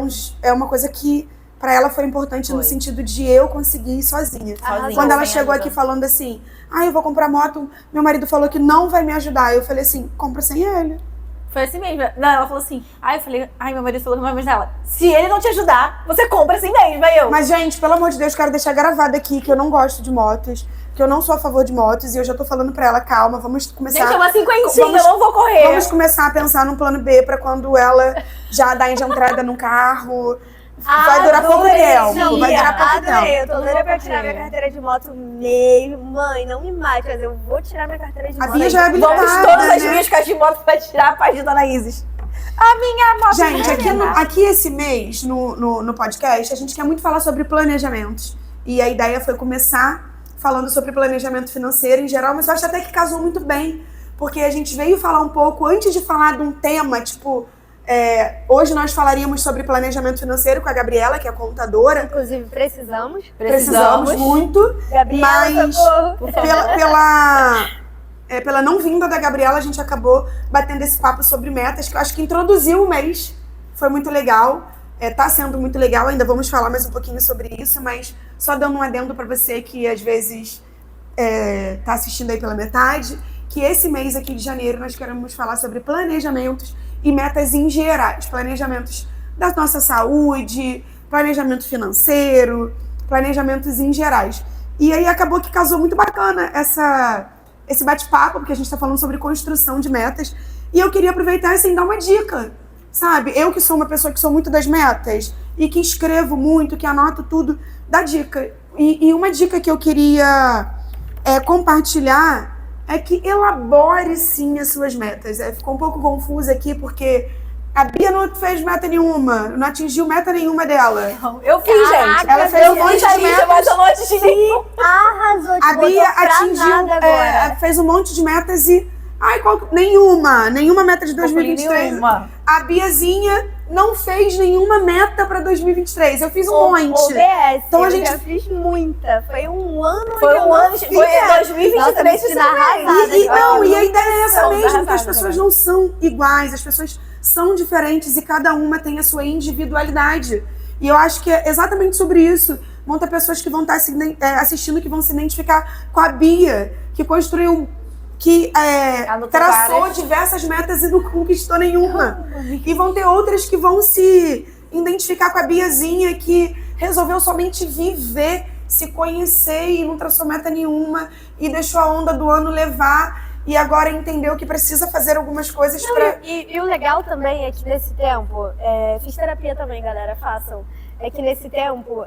A: uma coisa que pra ela foi importante no sentido de eu conseguir ir sozinha. Quando ela chegou aqui falando assim, eu vou comprar moto, meu marido falou que não vai me ajudar. Eu falei assim, compra sem ele.
C: Foi assim mesmo. Não, ela falou assim, eu falei, meu marido falou que não vai mais dela. Se ele não te ajudar, você compra assim mesmo, vai eu.
A: Mas, gente, pelo amor de Deus, quero deixar gravado aqui que eu não gosto de motos, que eu não sou a favor de motos, e eu já tô falando pra ela, calma, vamos começar...
C: Gente, é uma cinquentinha, eu não vou correr.
A: Vamos começar a pensar num plano B pra quando ela já dar de entrada no carro. Vai durar pouco tempo. Vai durar pouco tempo.
B: Eu tô doida pra tirar minha carteira de moto mesmo. Mãe, não me mate, mas eu vou tirar minha carteira de moto.
A: A Bia já é habilitada,
C: Vamos todas as
A: né?
C: minhas caixas de moto pra tirar a paz de Dona Isis. A minha moto.
A: Gente, aqui esse mês, no podcast, a gente quer muito falar sobre planejamentos. E a ideia foi começar falando sobre planejamento financeiro em geral, mas eu acho até que casou muito bem. Porque a gente veio falar um pouco, antes de falar de um tema, tipo... hoje nós falaríamos sobre planejamento financeiro com a Gabriela, que é contadora.
B: Inclusive,
A: Precisamos muito.
B: Gabriela,
A: mas pela não vinda da Gabriela, a gente acabou batendo esse papo sobre metas, que eu acho que introduziu o mês. Foi muito legal. Tá sendo muito legal, ainda vamos falar mais um pouquinho sobre isso, mas só dando um adendo para você que às vezes tá assistindo aí pela metade, que esse mês aqui de janeiro nós queremos falar sobre planejamentos e metas em gerais. Planejamentos da nossa saúde, planejamento financeiro, planejamentos em gerais. E aí acabou que casou muito bacana esse bate-papo, porque a gente está falando sobre construção de metas. E eu queria aproveitar e assim, dar uma dica, sabe? Eu que sou uma pessoa que sou muito das metas e que escrevo muito, que anoto tudo, dá dica. E uma dica que eu queria compartilhar é que elabore sim as suas metas. Ficou um pouco confusa aqui, porque a Bia não fez meta nenhuma, não atingiu meta nenhuma dela.
C: Eu fiz, gente.
A: Ela fez um monte de metas.
C: Mas eu não atingi.
B: Arrasou,
A: A Bia atingiu, fez um monte de metas e... Nenhuma meta de 2023.
C: Nenhuma.
A: A Biazinha não fez nenhuma meta pra 2023. Eu fiz um monte.
B: OBS,
A: Então a
B: eu
A: gente
B: já fiz muita. Foi um ano
C: Foi um ano,
B: fiz.
C: foi 2023
B: Nossa,
C: de
B: arrasada.
A: E a ideia é essa
C: São
A: mesmo, que as
C: arrasadas
A: pessoas
C: também.
A: não são iguais, as pessoas são diferentes e cada uma tem a sua individualidade. E eu acho que é exatamente sobre isso. Vão ter pessoas que vão estar assistindo que vão se identificar com a Bia, que construiu, que traçou
C: várias.
A: diversas metas e não conquistou nenhuma. E vão ter outras que vão se identificar com a Biazinha, que resolveu somente viver, se conhecer e não traçou meta nenhuma e deixou a onda do ano levar e agora entendeu que precisa fazer algumas coisas para...
B: E o legal também é que nesse tempo, fiz terapia também, galera, façam. É que nesse tempo,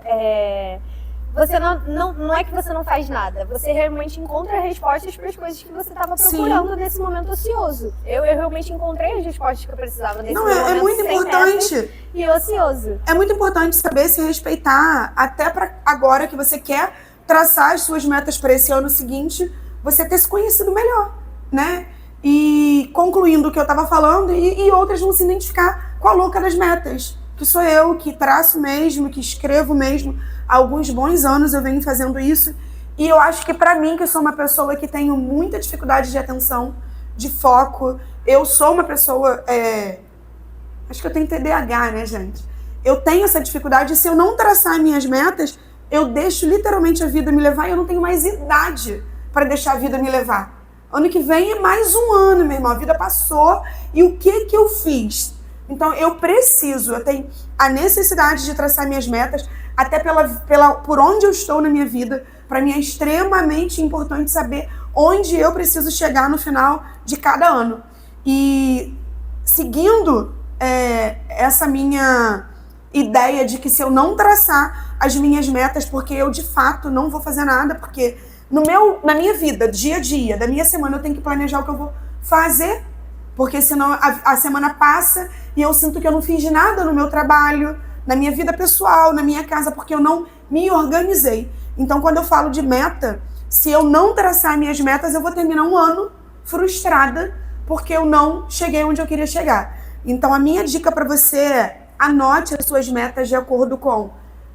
B: você não é que você não faz nada, você realmente encontra respostas para as coisas que você estava procurando nesse momento ocioso. Eu realmente encontrei as respostas que eu precisava nesse momento.
A: É muito
B: sem
A: importante.
B: metas e ocioso.
A: É muito importante saber se respeitar, até para agora que você quer traçar as suas metas para esse ano seguinte, você ter se conhecido melhor, né? E concluindo o que eu estava falando, e outras vão se identificar com a louca das metas, que sou eu, que traço mesmo, que escrevo mesmo. Há alguns bons anos eu venho fazendo isso, e eu acho que para mim, que eu sou uma pessoa que tenho muita dificuldade de atenção, de foco, eu sou uma pessoa... Acho que eu tenho TDAH, né, gente? Eu tenho essa dificuldade, e se eu não traçar minhas metas, eu deixo literalmente a vida me levar, e eu não tenho mais idade para deixar a vida me levar. Ano que vem é mais um ano, meu irmão, a vida passou, e o que eu fiz? Então eu tenho a necessidade de traçar minhas metas, até por onde eu estou na minha vida. Para mim é extremamente importante saber onde eu preciso chegar no final de cada ano. E seguindo essa minha ideia de que se eu não traçar as minhas metas, porque eu de fato não vou fazer nada, porque na minha vida, dia a dia, da minha semana, eu tenho que planejar o que eu vou fazer, porque senão a semana passa e eu sinto que eu não fiz nada no meu trabalho, na minha vida pessoal, na minha casa, porque eu não me organizei. Então, quando eu falo de meta, se eu não traçar minhas metas, eu vou terminar um ano frustrada, porque eu não cheguei onde eu queria chegar. Então, a minha dica para você é: anote as suas metas de acordo com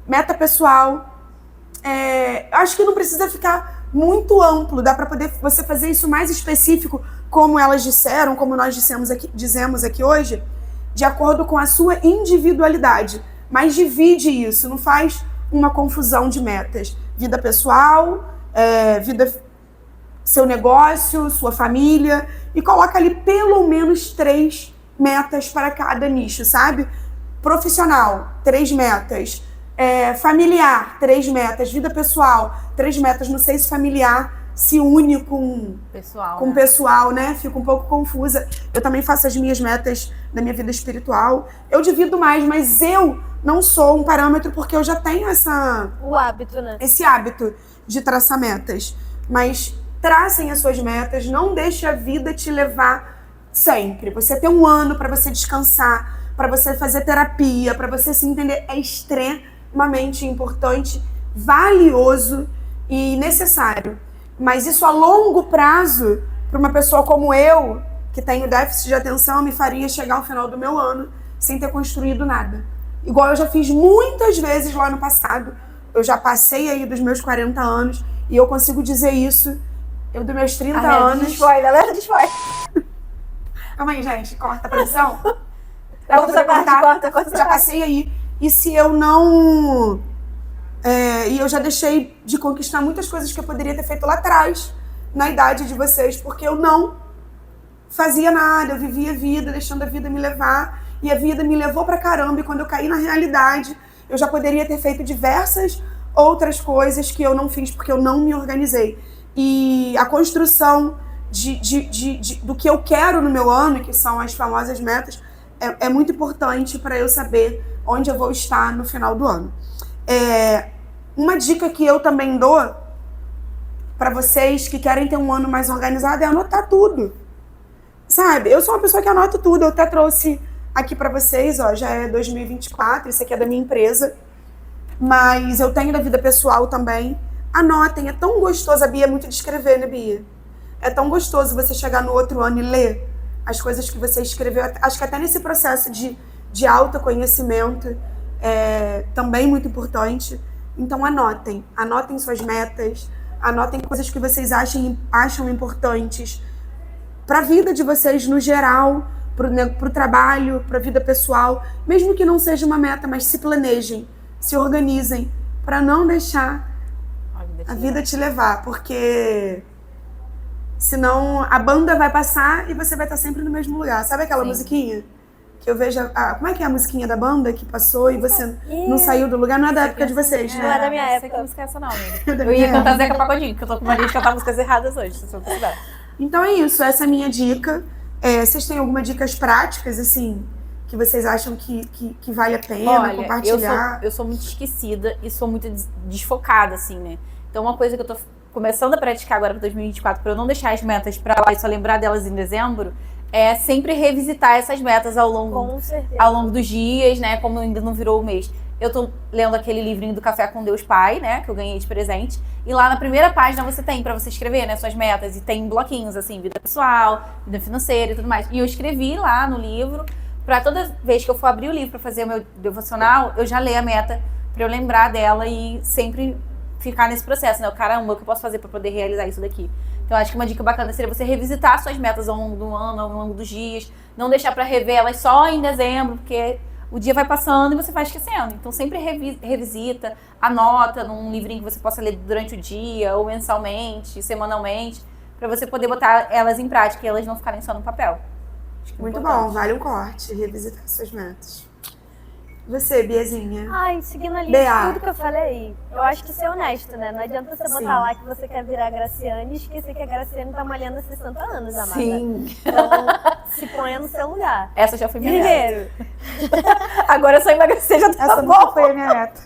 A: meta pessoal. Acho que não precisa ficar muito amplo, dá para poder você fazer isso mais específico, como elas disseram, como nós dizemos aqui hoje, de acordo com a sua individualidade. Mas divide isso, não faz uma confusão de metas. Vida pessoal, seu negócio, sua família, e coloca ali pelo menos 3 metas para cada nicho, sabe? Profissional, 3 metas. Familiar, 3 metas. Vida pessoal, 3 metas. Não sei se familiar se une com pessoal, né? Fico um pouco confusa. Eu também faço as minhas metas na minha vida espiritual. Eu divido mais, mas eu não sou um parâmetro, porque eu já tenho
B: o hábito, né?
A: Esse hábito de traçar metas. Mas tracem as suas metas, não deixe a vida te levar sempre. Você ter um ano para você descansar, para você fazer terapia, para você se entender, é extremamente importante, valioso e necessário. Mas isso a longo prazo, para uma pessoa como eu, que tenho déficit de atenção, me faria chegar ao final do meu ano sem ter construído nada. Igual eu já fiz muitas vezes lá no passado. Eu já passei aí dos meus 40 anos e eu consigo dizer isso. Eu dos meus 30 anos...
B: Galera, desfoia.
A: Calma aí, gente. Corta a pressão.
B: Corta.
A: Já passei aí. E se eu não... e eu já deixei de conquistar muitas coisas que eu poderia ter feito lá atrás, na idade de vocês, porque eu não fazia nada, eu vivia a vida, deixando a vida me levar. e a vida me levou pra caramba, e quando eu caí na realidade, eu já poderia ter feito diversas outras coisas que eu não fiz porque eu não me organizei. E a construção do que eu quero no meu ano, que são as famosas metas, é muito importante para eu saber onde eu vou estar no final do ano. Uma dica que eu também dou para vocês que querem ter um ano mais organizado é anotar tudo. Sabe? Eu sou uma pessoa que anota tudo. Eu até trouxe aqui para vocês, ó, já é 2024, isso aqui é da minha empresa, mas eu tenho da vida pessoal também. Anotem, é tão gostoso. A Bia é muito de escrever, né, Bia? É tão gostoso você chegar no outro ano e ler as coisas que você escreveu. Acho que até nesse processo de autoconhecimento é também muito importante. Então anotem suas metas, anotem coisas que vocês acham importantes para a vida de vocês no geral, para o trabalho, para a vida pessoal, mesmo que não seja uma meta, mas se planejem, se organizem, para não deixar a vida te levar, porque senão a banda vai passar e você vai estar sempre no mesmo lugar. Sabe aquela musiquinha? Que eu vejo, como é que é a musiquinha da banda que passou e você não saiu do lugar? Não é da época de vocês, né?
B: Não é da minha
C: Não sei
B: época.
C: que música é essa não, amiga. Eu ia cantar Zeca Pagodinho, porque eu tô com mania de cantar músicas erradas hoje, se eu precisar.
A: Então é isso, essa é a minha dica. Vocês têm algumas dicas práticas, assim, que vocês acham que vale a pena compartilhar?
C: Eu sou muito esquecida e sou muito desfocada, assim, né? Então uma coisa que eu tô começando a praticar agora para 2024, para eu não deixar as metas para lá e só lembrar delas em dezembro, é sempre revisitar essas metas ao longo dos dias, né? Como ainda não virou o mês. Eu tô lendo aquele livrinho do Café com Deus Pai, né? Que eu ganhei de presente. E lá na primeira página você tem pra você escrever, né? Suas metas. E tem bloquinhos, assim, vida pessoal, vida financeira e tudo mais. E eu escrevi lá no livro, pra toda vez que eu for abrir o livro pra fazer o meu devocional, eu já leio a meta pra eu lembrar dela e sempre ficar nesse processo, né? Caramba, o que eu posso fazer pra poder realizar isso daqui? Então, acho que uma dica bacana seria você revisitar suas metas ao longo do ano, ao longo dos dias. Não deixar pra rever elas só em dezembro, porque o dia vai passando e você vai esquecendo. Então, sempre revisita, anota num livrinho que você possa ler durante o dia, ou mensalmente, semanalmente, pra você poder botar elas em prática e elas não ficarem só no papel. Acho que é
A: Muito
C: importante.
A: bom, vale um corte, revisitar suas metas. Você, Biazinha?
B: Ai, seguindo ali
A: Bea.
B: tudo que eu falei, eu acho que ser honesto, né? Não adianta você botar lá que você quer virar Graciane e esquecer que a Graciane tá malhando há 60 anos, amada.
C: Sim.
B: Então, se ponha no seu lugar.
C: Essa já foi minha meta.
B: Primeiro.
C: Agora é só emagrecer, já tá
A: Essa
C: bom.
A: nunca foi a minha meta.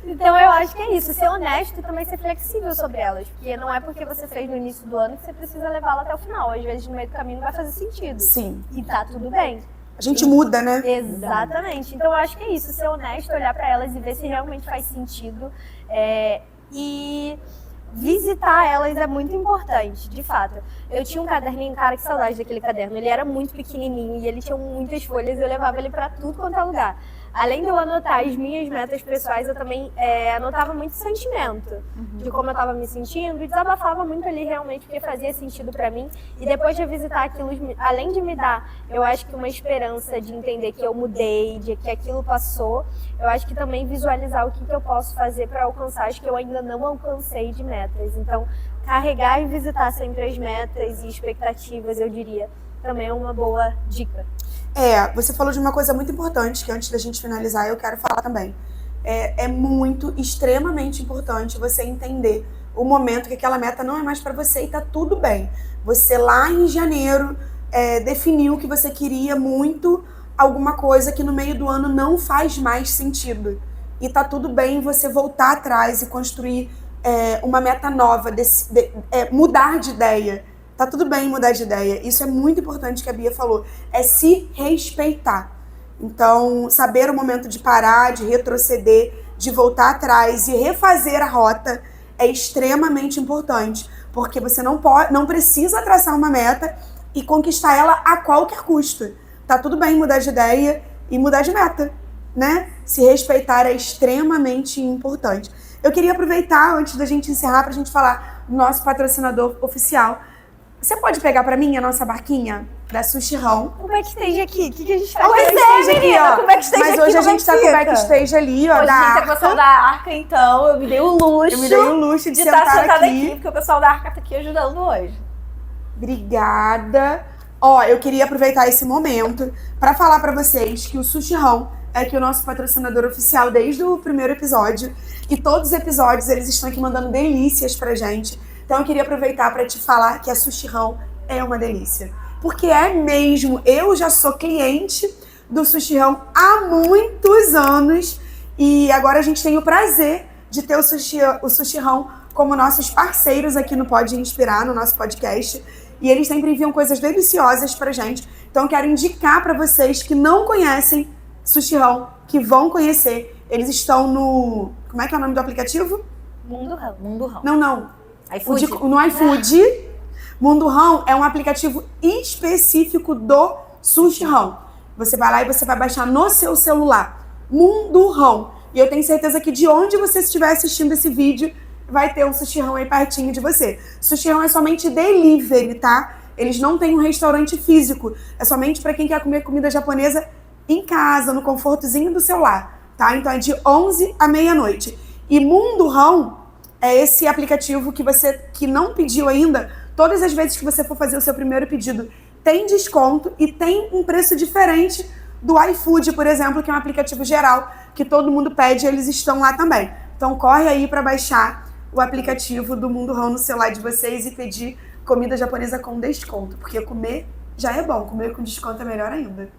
B: Então eu acho que é isso, ser honesto e também ser flexível sobre elas. Porque não é porque você fez no início do ano que você precisa levá-la até o final. Às vezes no meio do caminho não vai fazer sentido.
A: Sim.
B: E tá tudo bem.
A: A gente muda, né?
B: Exatamente. Então eu acho que é isso, ser honesto, olhar pra elas e ver se realmente faz sentido. E visitar elas é muito importante, de fato. Eu tinha um caderninho, cara, que saudade daquele caderno. Ele era muito pequenininho e ele tinha muitas folhas e eu levava ele pra tudo quanto é lugar. Além de eu anotar as minhas metas pessoais, eu também anotava muito sentimento de como eu tava me sentindo e desabafava muito ali realmente porque fazia sentido pra mim. E depois de revisitar aquilo, além de me dar, eu acho que uma esperança de entender que eu mudei, de que aquilo passou, eu acho que também visualizar o que eu posso fazer pra alcançar as que eu ainda não alcancei de metas. Então, carregar e visitar sempre as metas e expectativas, eu diria, também é uma boa dica.
A: Você falou de uma coisa muito importante que antes da gente finalizar eu quero falar também. É muito, extremamente importante você entender o momento que aquela meta não é mais para você e tá tudo bem. Você lá em janeiro definiu que você queria muito alguma coisa que no meio do ano não faz mais sentido. E tá tudo bem você voltar atrás e construir uma meta nova, mudar de ideia. Tá tudo bem mudar de ideia. Isso é muito importante que a Bia falou. É se respeitar. Então, saber o momento de parar, de retroceder, de voltar atrás e refazer a rota é extremamente importante. Porque você não precisa traçar uma meta e conquistar ela a qualquer custo. Tá tudo bem mudar de ideia e mudar de meta, né? Se respeitar é extremamente importante. Eu queria aproveitar, antes da gente encerrar, pra gente falar do nosso patrocinador oficial. Você pode pegar pra mim a nossa barquinha da Sushi Rão?
B: O backstage aqui, o que a gente faz?
A: O backstage aqui, ó.
B: Com o backstage
A: Mas
B: aqui,
A: hoje a
B: como
A: gente tá com o backstage ali, ó,
C: Hoje
A: da
C: a gente é
A: Arca.
C: com o pessoal da Arca, então eu me dei o luxo,
A: Eu me dei o luxo de
C: estar
A: sentar
C: sentada
A: aqui.
C: porque o pessoal da Arca tá aqui ajudando hoje.
A: Obrigada. Ó, eu queria aproveitar esse momento para falar para vocês que o Sushirão é aqui o nosso patrocinador oficial desde o primeiro episódio. E todos os episódios eles estão aqui mandando delícias pra gente. Então eu queria aproveitar para te falar que a Sushirão é uma delícia. Porque é mesmo, eu já sou cliente do Sushirão há muitos anos. E agora a gente tem o prazer de ter o Sushirão como nossos parceiros aqui no Pode Inspirar, no nosso podcast. E eles sempre enviam coisas deliciosas pra gente. Então eu quero indicar para vocês que não conhecem Sushirão, que vão conhecer. Eles estão no... Como é que é o nome do aplicativo?
B: Mundo Rão.
C: Mundo Rão.
A: Não.
C: iFood?
A: No iFood. Mundo Rão é um aplicativo específico do Sushirão. Você vai lá e você vai baixar no seu celular. Mundo Rão. E eu tenho certeza que de onde você estiver assistindo esse vídeo, vai ter um Sushirão aí pertinho de você. Sushirão é somente delivery, tá? Eles não têm um restaurante físico. É somente para quem quer comer comida japonesa em casa, no confortozinho do celular, tá? Então é de 11 à meia-noite. E Mundo Rão é esse aplicativo que você que não pediu ainda, todas as vezes que você for fazer o seu primeiro pedido, tem desconto e tem um preço diferente do iFood, por exemplo, que é um aplicativo geral que todo mundo pede, eles estão lá também. Então corre aí para baixar o aplicativo do Mundo Rão no celular de vocês e pedir comida japonesa com desconto, porque comer já é bom, comer com desconto é melhor ainda.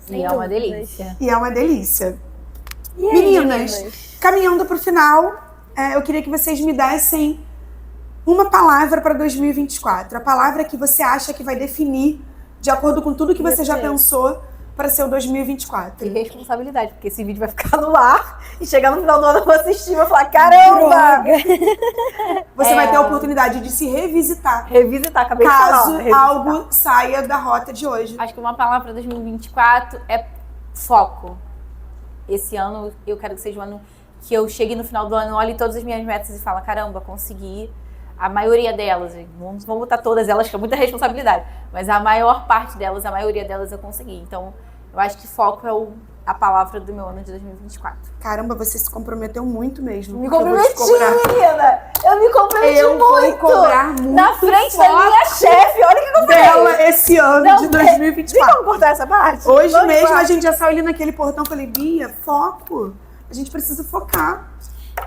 C: E é uma delícia.
A: E é uma delícia.
B: E aí,
A: Meninas, caminhando pro final, eu queria que vocês me dessem uma palavra para 2024. A palavra que você acha que vai definir, de acordo com tudo que você já pensou, para ser o 2024.
C: E responsabilidade, porque esse vídeo vai ficar no ar e chegar no final do ano eu vou assistir e vou falar, caramba!
A: Você vai ter a oportunidade de se revisitar.
C: Revisitar, acabei de
A: Caso
C: falar. Revisitar.
A: algo saia da rota de hoje.
C: Acho que uma palavra para 2024 é foco. Esse ano eu quero que seja um ano que eu chegue no final do ano, olhe todas as minhas metas e fale, caramba, consegui. A maioria delas, vamos botar todas elas, que é muita responsabilidade, mas a maior parte delas, a maioria delas eu consegui. Então, eu acho que foco é a palavra do meu ano de 2024.
A: Caramba, você se comprometeu muito mesmo.
C: Me
A: porque eu vou te
C: comprometi,
A: cobrar.
C: menina! Eu me comprometi
A: Eu vou
C: muito!
A: cobrar muito
C: Na frente da
A: foco
C: minha chefe, olha o que eu falei!
A: dela esse ano
C: Não,
A: de
C: Tem
A: 2024.
C: como cortar essa parte?
A: Hoje
C: Vamos
A: mesmo
C: embora.
A: a gente já saiu ali naquele portão, falei, Bia, foco. A gente precisa focar.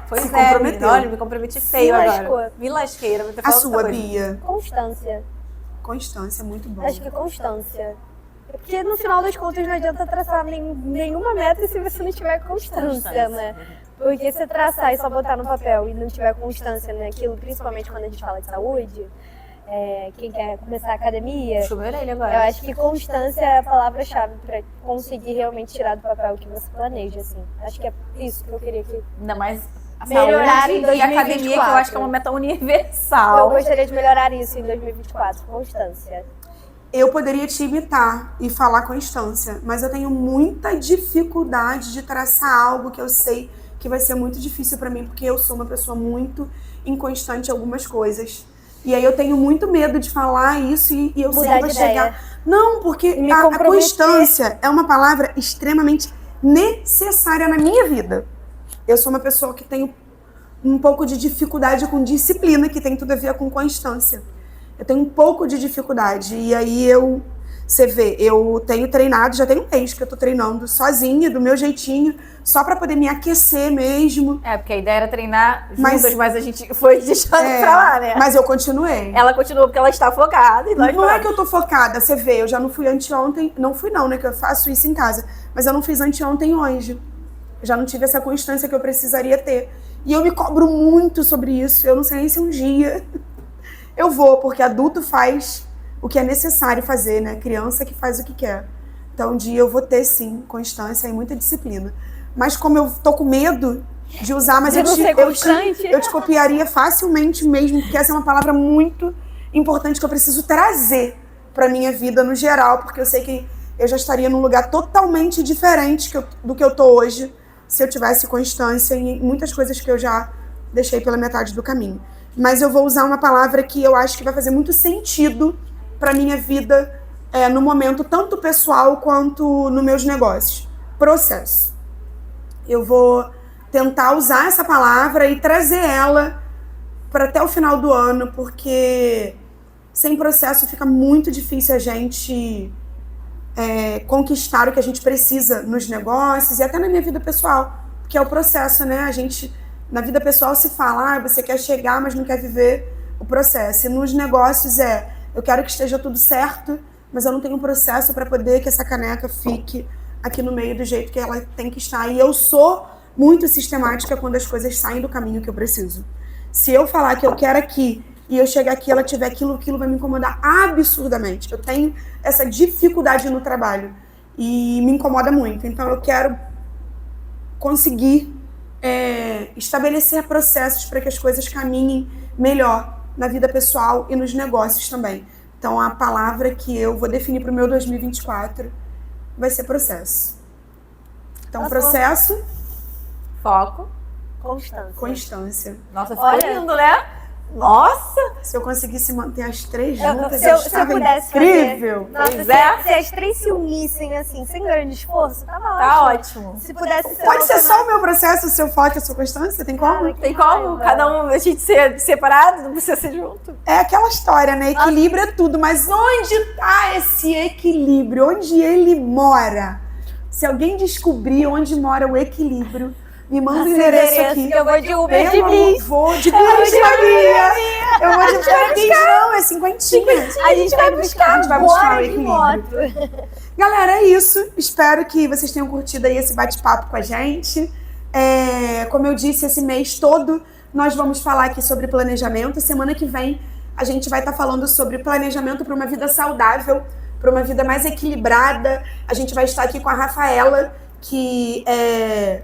C: Pois
A: se
C: é,
A: comprometeu.
C: menina, olha, me comprometi feio
B: lascou.
C: agora. Me lasquei, era pra ter
A: A
C: falado
A: sua,
C: outra coisa.
A: Bia.
B: Constância.
A: Constância, muito bom.
B: Acho que constância. Porque no final das contas não adianta traçar nenhuma meta se você não tiver constância, né? Porque se traçar e só botar no papel e não tiver constância naquilo, principalmente quando a gente fala de saúde, quem quer começar a academia,
C: Puxou minha orelha agora.
B: eu acho que constância é a palavra-chave para conseguir realmente tirar do papel o que você planeja, assim. Acho que é isso que eu queria que...
C: Ainda mais a
B: Melhorar
C: saúde
B: em
C: e a academia, que eu
B: 2024.
C: acho que é uma meta
B: Eu
C: universal.
B: gostaria de melhorar isso em 2024, constância.
A: Eu poderia te imitar e falar constância, mas eu tenho muita dificuldade de traçar algo que eu sei que vai ser muito difícil pra mim, porque eu sou uma pessoa muito inconstante em algumas coisas. E aí eu tenho muito medo de falar isso e eu sei
B: Mudar
A: que vai
B: de ideia.
A: chegar. Não, porque
B: Me
A: a
B: comprometer.
A: constância é uma palavra extremamente necessária na minha vida. Eu sou uma pessoa que tem um pouco de dificuldade com disciplina, que tem tudo a ver com constância. Eu tenho um pouco de dificuldade. E aí você vê, eu tenho treinado, já tem um mês que eu tô treinando sozinha, do meu jeitinho, só pra poder me aquecer mesmo.
C: É, porque a ideia era treinar
A: Mas-
C: juntas, mas a gente foi deixando pra lá, né?
A: Mas eu continuei.
C: Ela continuou porque ela está focada e nós
A: Não é
C: paramos.
A: que eu tô focada, você vê, eu já não fui anteontem, não fui não, né, que eu faço isso em casa, mas eu não fiz anteontem hoje. Eu já não tive essa constância que eu precisaria ter. E eu me cobro muito sobre isso, eu não sei nem se um dia eu vou, porque adulto faz o que é necessário fazer, né, criança que faz o que quer. Então um dia eu vou ter sim constância e muita disciplina. Mas como eu tô com medo de usar, mas
B: De não ser constante.
A: eu te copiaria facilmente mesmo, porque essa é uma palavra muito importante que eu preciso trazer pra minha vida no geral, porque eu sei que eu já estaria num lugar totalmente diferente do que eu tô hoje, se eu tivesse constância em muitas coisas que eu já deixei pela metade do caminho. Mas eu vou usar uma palavra que eu acho que vai fazer muito sentido pra minha vida no momento, tanto pessoal quanto nos meus negócios. Processo. Eu vou tentar usar essa palavra e trazer ela para até o final do ano, porque sem processo fica muito difícil a gente conquistar o que a gente precisa nos negócios e até na minha vida pessoal, que é o processo, né? A gente, na vida pessoal se fala, você quer chegar, mas não quer viver o processo. E nos negócios eu quero que esteja tudo certo, mas eu não tenho um processo para poder que essa caneca fique aqui no meio do jeito que ela tem que estar. E eu sou muito sistemática quando as coisas saem do caminho que eu preciso. Se eu falar que eu quero aqui e eu chegar aqui, ela tiver aquilo vai me incomodar absurdamente. Eu tenho essa dificuldade no trabalho e me incomoda muito. Então eu quero conseguir estabelecer processos para que as coisas caminhem melhor na vida pessoal e nos negócios também. Então a palavra que eu vou definir para o meu 2024 vai ser processo. Então processo,
C: foco,
A: constância.
C: Nossa, ficou lindo, né? Nossa!
A: Se eu conseguisse manter as três juntas,
B: se eu pudesse
A: incrível.
B: Nossa, se as três se unissem assim, sem grande esforço, tava ótimo.
C: Tá ótimo.
B: Se pudesse ser
A: Pode ser só o meu processo, o seu foco e a sua constância? Tem como?
C: Tem como? Cada um a gente ser separado, não precisa ser junto.
A: É aquela história, né? Equilíbrio é tudo, mas onde tá esse equilíbrio? Onde ele mora? Se alguém descobrir onde mora o equilíbrio, me manda o endereço aqui.
B: Eu vou de Uber, de bis.
A: Vou de bis, Maria. Eu vou de bis, não, é cinquentinha.
B: A gente vai buscar
A: o
B: de moto.
A: Galera, é isso. Espero que vocês tenham curtido aí esse bate-papo com a gente. Como eu disse, esse mês todo nós vamos falar aqui sobre planejamento. Semana que vem a gente vai estar falando sobre planejamento para uma vida saudável, para uma vida mais equilibrada. A gente vai estar aqui com a Rafaela, que é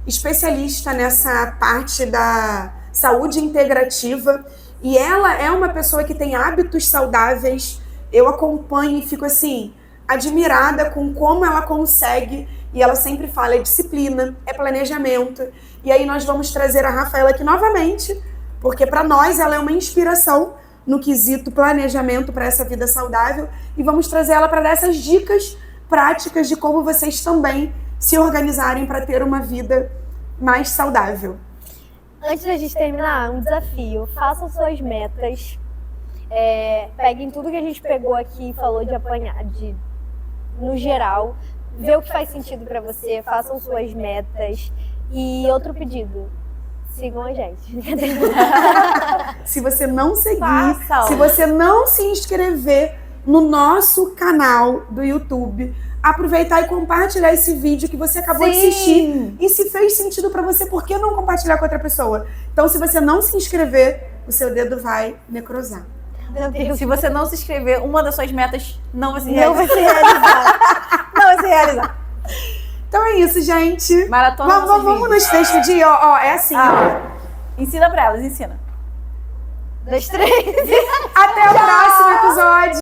A: especialista nessa parte da saúde integrativa, e ela é uma pessoa que tem hábitos saudáveis. Eu acompanho e fico assim admirada com como ela consegue, e ela sempre fala, é disciplina, é planejamento. E aí nós vamos trazer a Rafaela aqui novamente, porque para nós ela é uma inspiração no quesito planejamento para essa vida saudável, e vamos trazer ela para dar essas dicas práticas de como vocês também se organizarem para ter uma vida mais saudável.
B: Antes da gente terminar, um desafio. Façam suas metas. Peguem tudo que a gente pegou aqui e falou de apanhar, no geral. Vê o que faz sentido para você. Façam suas metas. E outro pedido. Sigam a gente.
A: Se você não seguir,
C: Façam.
A: se você não se inscrever no nosso canal do YouTube, aproveitar e compartilhar esse vídeo que você acabou de assistir. E se fez sentido pra você, por que não compartilhar com outra pessoa? Então, se você não se inscrever, o seu dedo vai necrosar.
B: Meu Deus.
C: Se você não se inscrever, uma das suas metas não vai se
B: Não
C: realizar.
B: vai se realizar. Não vai se realizar.
A: Então é isso, gente.
C: Maratona nossos
A: Vamos
C: vídeos.
A: nos despedir, ó. É assim, ó.
C: Ensina pra elas, ensina.
B: 2, 3.
A: Até o próximo episódio.